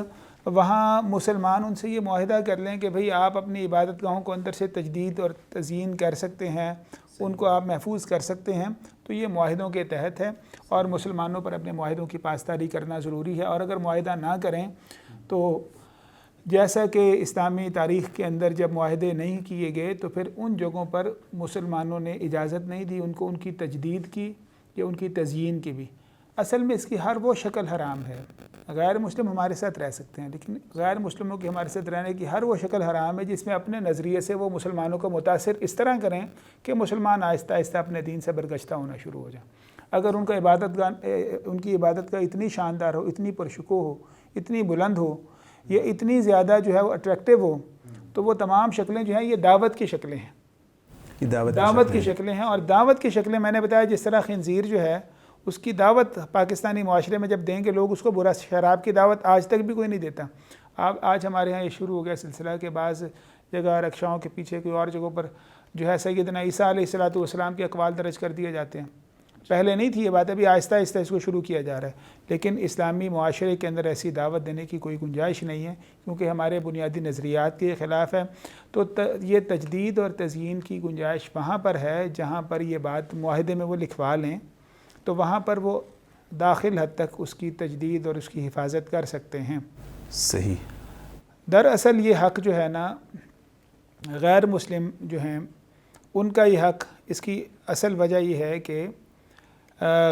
وہاں مسلمان ان سے یہ معاہدہ کر لیں کہ بھئی آپ اپنی عبادت گاہوں کو اندر سے تجدید اور تزئین کر سکتے ہیں، ان کو آپ محفوظ کر سکتے ہیں، تو یہ معاہدوں کے تحت ہے، اور مسلمانوں پر اپنے معاہدوں کی پاسداری کرنا ضروری ہے۔ اور اگر معاہدہ نہ کریں تو جیسا کہ اسلامی تاریخ کے اندر جب معاہدے نہیں کیے گئے تو پھر ان جگہوں پر مسلمانوں نے اجازت نہیں دی ان کو ان کی تجدید کی یا ان کی تزئین کی بھی۔ اصل میں اس کی ہر وہ شکل حرام ہے۔ غیر مسلم ہمارے ساتھ رہ سکتے ہیں، لیکن غیر مسلموں کی ہمارے ساتھ رہنے کی ہر وہ شکل حرام ہے جس میں اپنے نظریے سے وہ مسلمانوں کو متاثر اس طرح کریں کہ مسلمان آہستہ آہستہ اپنے دین سے برگشتہ ہونا شروع ہو جائیں۔ اگر ان کی عبادت گاہ اتنی شاندار ہو، اتنی پرشکوہ ہو، اتنی بلند ہو، یہ اتنی زیادہ جو ہے وہ اٹریکٹیو ہو، تو وہ تمام شکلیں جو ہیں یہ دعوت کی شکلیں ہیں، دعوت کی شکلیں ہیں۔ اور دعوت کی شکلیں میں نے بتایا جس طرح خنزیر جو ہے اس کی دعوت پاکستانی معاشرے میں جب دیں گے لوگ اس کو برا، شراب کی دعوت آج تک بھی کوئی نہیں دیتا۔ آج ہمارے ہاں یہ شروع ہو گیا سلسلہ کہ بعض جگہ رکشاؤں کے پیچھے کوئی اور جگہوں پر جو ہے سیدنا عیسیٰ علیہ السلام کے اقوال درج کر دیے جاتے ہیں۔ پہلے نہیں تھی یہ بات، ابھی آہستہ آہستہ اس کو شروع کیا جا رہا ہے، لیکن اسلامی معاشرے کے اندر ایسی دعوت دینے کی کوئی گنجائش نہیں ہے، کیونکہ ہمارے بنیادی نظریات کے خلاف ہے۔ تو یہ تجدید اور تزئین کی گنجائش وہاں پر ہے جہاں پر یہ بات معاہدے میں وہ لکھوا لیں، تو وہاں پر وہ داخل حد تک اس کی تجدید اور اس کی حفاظت کر سکتے ہیں۔ صحیح۔ دراصل یہ حق جو ہے نا غیر مسلم جو ہیں ان کا یہ حق، اس کی اصل وجہ یہ ہے کہ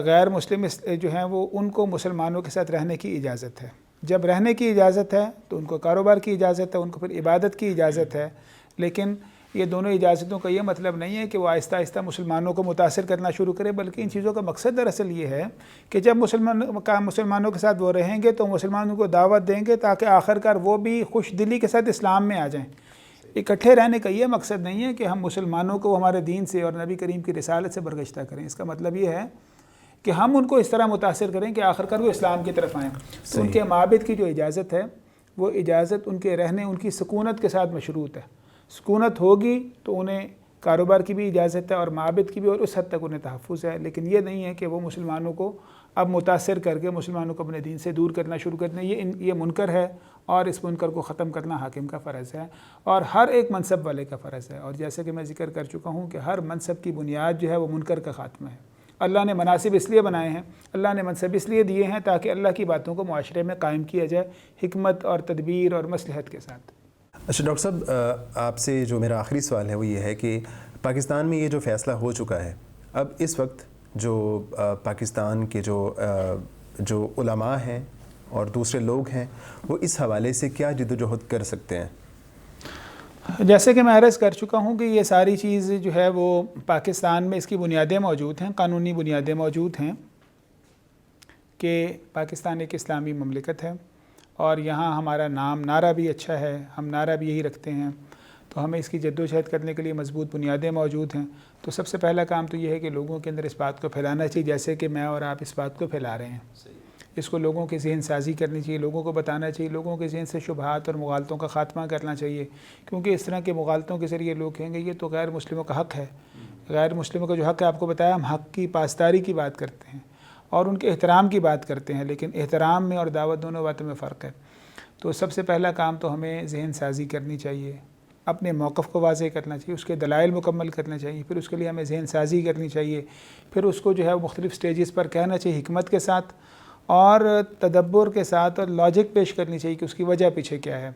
غیر مسلم جو ہیں وہ ان کو مسلمانوں کے ساتھ رہنے کی اجازت ہے۔ جب رہنے کی اجازت ہے تو ان کو کاروبار کی اجازت ہے، ان کو پھر عبادت کی اجازت ہے، لیکن یہ دونوں اجازتوں کا یہ مطلب نہیں ہے کہ وہ آہستہ آہستہ مسلمانوں کو متاثر کرنا شروع کرے، بلکہ ان چیزوں کا مقصد دراصل یہ ہے کہ جب مسلمانوں کے ساتھ وہ رہیں گے تو مسلمانوں کو دعوت دیں گے تاکہ آخر کار وہ بھی خوش دلی کے ساتھ اسلام میں آ جائیں۔ اکٹھے رہنے کا یہ مقصد نہیں ہے کہ ہم مسلمانوں کو ہمارے دین سے اور نبی کریم کی رسالت سے برگشتہ کریں، اس کا مطلب یہ ہے کہ ہم ان کو اس طرح متاثر کریں کہ آخر کار وہ اسلام کی طرف آئیں۔ تو ان کے معابد کی جو اجازت ہے وہ اجازت ان کے رہنے، ان کی سکونت کے ساتھ مشروط ہے۔ سکونت ہوگی تو انہیں کاروبار کی بھی اجازت ہے اور معابد کی بھی، اور اس حد تک انہیں تحفظ ہے، لیکن یہ نہیں ہے کہ وہ مسلمانوں کو اب متاثر کر کے مسلمانوں کو اپنے دین سے دور کرنا شروع کر دیں۔ یہ منکر ہے، اور اس منکر کو ختم کرنا حاکم کا فرض ہے اور ہر ایک منصب والے کا فرض ہے۔ اور جیسے کہ میں ذکر کر چکا ہوں کہ ہر منصب کی بنیاد جو ہے وہ منکر کا خاتمہ ہے۔ اللہ نے مناصب اس لیے بنائے ہیں، اللہ نے منصب اس لیے دیے ہیں تاکہ اللہ کی باتوں کو معاشرے میں قائم کیا جائے حکمت اور تدبیر اور مصلحت کے ساتھ۔ اچھا ڈاکٹر صاحب، آپ سے جو میرا آخری سوال ہے وہ یہ ہے کہ پاکستان میں یہ جو فیصلہ ہو چکا ہے، اب اس وقت جو پاکستان کے جو علماء ہیں اور دوسرے لوگ ہیں وہ اس حوالے سے کیا جد و جہد کر سکتے ہیں؟ جیسے کہ میں عرض کر چکا ہوں کہ یہ ساری چیز جو ہے وہ پاکستان میں اس کی بنیادیں موجود ہیں، قانونی بنیادیں موجود ہیں کہ پاکستان ایک اسلامی مملکت ہے، اور یہاں ہمارا نعرہ بھی اچھا ہے، ہم نعرہ بھی یہی رکھتے ہیں، تو ہمیں اس کی جد و جہد کرنے کے لیے مضبوط بنیادیں موجود ہیں۔ تو سب سے پہلا کام تو یہ ہے کہ لوگوں کے اندر اس بات کو پھیلانا چاہیے، جیسے کہ میں اور آپ اس بات کو پھیلا رہے ہیں۔ اس کو لوگوں کی ذہن سازی کرنی چاہیے، لوگوں کو بتانا چاہیے، لوگوں کے ذہن سے شبہات اور مغالطوں کا خاتمہ کرنا چاہیے، کیونکہ اس طرح کے مغالطوں کے ذریعے لوگ کہیں گے یہ تو غیر مسلموں کا حق ہے۔ غیر مسلموں کا جو حق ہے، آپ کو بتایا ہم حق کی پاسداری کی بات کرتے ہیں، اور ان کے احترام کی بات کرتے ہیں، لیکن احترام میں اور دعوت دونوں باتوں میں فرق ہے۔ تو سب سے پہلا کام تو ہمیں ذہن سازی کرنی چاہیے، اپنے موقف کو واضح کرنا چاہیے، اس کے دلائل مکمل کرنا چاہیے، پھر اس کے لیے ہمیں ذہن سازی کرنی چاہیے، پھر اس کو جو ہے مختلف سٹیجز پر کہنا چاہیے حکمت کے ساتھ اور تدبر کے ساتھ، اور لاجک پیش کرنی چاہیے کہ اس کی وجہ پیچھے کیا ہے۔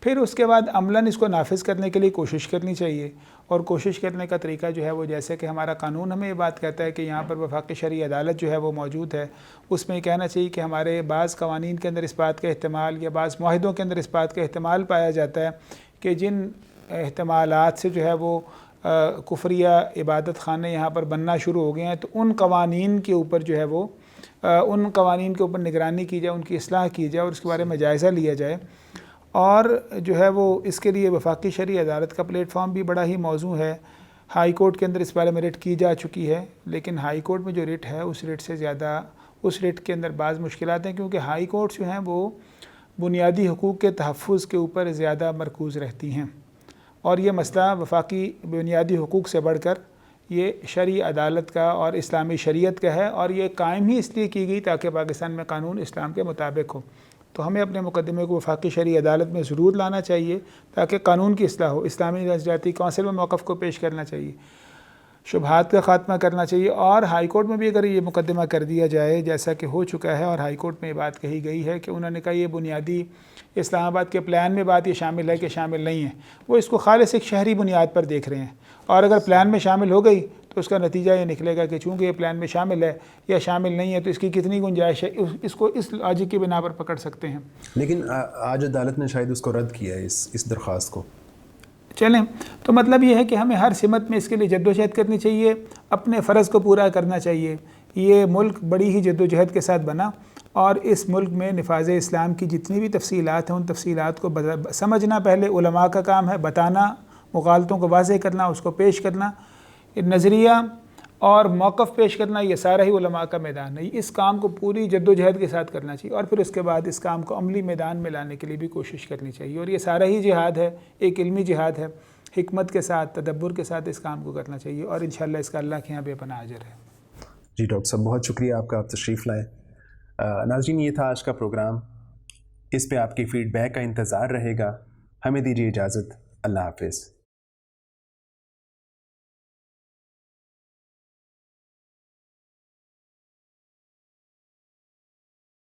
پھر اس کے بعد عملاً اس کو نافذ کرنے کے لیے کوشش کرنی چاہیے، اور کوشش کرنے کا طریقہ جو ہے وہ جیسے کہ ہمارا قانون ہمیں یہ بات کہتا ہے کہ یہاں پر وفاقی شرعی عدالت جو ہے وہ موجود ہے، اس میں یہ کہنا چاہیے کہ ہمارے بعض قوانین کے اندر اس بات کا احتمال یا بعض معاہدوں کے اندر اس بات کا احتمال پایا جاتا ہے کہ جن احتمالات سے جو ہے وہ کفریہ عبادت خانے یہاں پر بننا شروع ہو گئے ہیں، تو ان قوانین کے اوپر جو ہے وہ ان قوانین کے اوپر نگرانی کی جائے، ان کی اصلاح کی جائے اور اس کے بارے میں جائزہ لیا جائے۔ اور جو ہے وہ اس کے لیے وفاقی شرعی عدالت کا پلیٹ فارم بھی بڑا ہی موزوں ہے۔ ہائی کورٹ کے اندر اس بارے میں ریٹ کی جا چکی ہے، لیکن ہائی کورٹ میں جو ریٹ ہے اس ریٹ سے زیادہ اس ریٹ کے اندر بعض مشکلات ہیں، کیونکہ ہائی کورٹس جو ہیں وہ بنیادی حقوق کے تحفظ کے اوپر زیادہ مرکوز رہتی ہیں، اور یہ مسئلہ وفاقی بنیادی حقوق سے بڑھ کر یہ شرعی عدالت کا اور اسلامی شریعت کا ہے، اور یہ قائم ہی اس لیے کی گئی تاکہ پاکستان میں قانون اسلام کے مطابق ہو۔ تو ہمیں اپنے مقدمے کو وفاقی شرعی عدالت میں ضرور لانا چاہیے تاکہ قانون کی اصلاح ہو، اسلامی نظریاتی کونسل میں موقف کو پیش کرنا چاہیے، شبہات کا خاتمہ کرنا چاہیے، اور ہائی کورٹ میں بھی اگر یہ مقدمہ کر دیا جائے جیسا کہ ہو چکا ہے، اور ہائی کورٹ میں یہ بات کہی گئی ہے کہ انہوں نے کہا یہ بنیادی اسلام آباد کے پلان میں بات یہ شامل ہے کہ شامل نہیں ہے، وہ اس کو خالص ایک شہری بنیاد پر دیکھ رہے ہیں، اور اگر پلان میں شامل ہو گئی تو اس کا نتیجہ یہ نکلے گا کہ چونکہ یہ پلان میں شامل ہے یا شامل نہیں ہے تو اس کی کتنی گنجائش ہے، اس کو اس لاجک کی بنا پر پکڑ سکتے ہیں۔ لیکن آج عدالت نے شاید اس کو رد کیا ہے، اس درخواست کو۔ چلیں، تو مطلب یہ ہے کہ ہمیں ہر سمت میں اس کے لیے جد و جہد کرنی چاہیے، اپنے فرض کو پورا کرنا چاہیے۔ یہ ملک بڑی ہی جد و جہد کے ساتھ بنا، اور اس ملک میں نفاذ اسلام کی جتنی بھی تفصیلات ہیں ان تفصیلات کو سمجھنا پہلے علماء کا کام ہے، بتانا، مغالطوں کو واضح کرنا، اس کو پیش کرنا، نظریہ اور موقف پیش کرنا، یہ سارا ہی علماء کا میدان ہے۔ اس کام کو پوری جد و جہد کے ساتھ کرنا چاہیے، اور پھر اس کے بعد اس کام کو عملی میدان میں لانے کے لیے بھی کوشش کرنی چاہیے، اور یہ سارا ہی جہاد ہے، ایک علمی جہاد ہے، حکمت کے ساتھ، تدبر کے ساتھ اس کام کو کرنا چاہیے، اور انشاءاللہ اس کا اللہ کے یہاں بے پناہ اجر ہے۔ جی ڈاکٹر صاحب، بہت شکریہ آپ کا، آپ تشریف لائے۔ ناظرین، یہ تھا آج کا پروگرام، اس پہ آپ کی فیڈ بیک کا انتظار رہے گا۔ ہمیں دیجیے اجازت، اللہ حافظ۔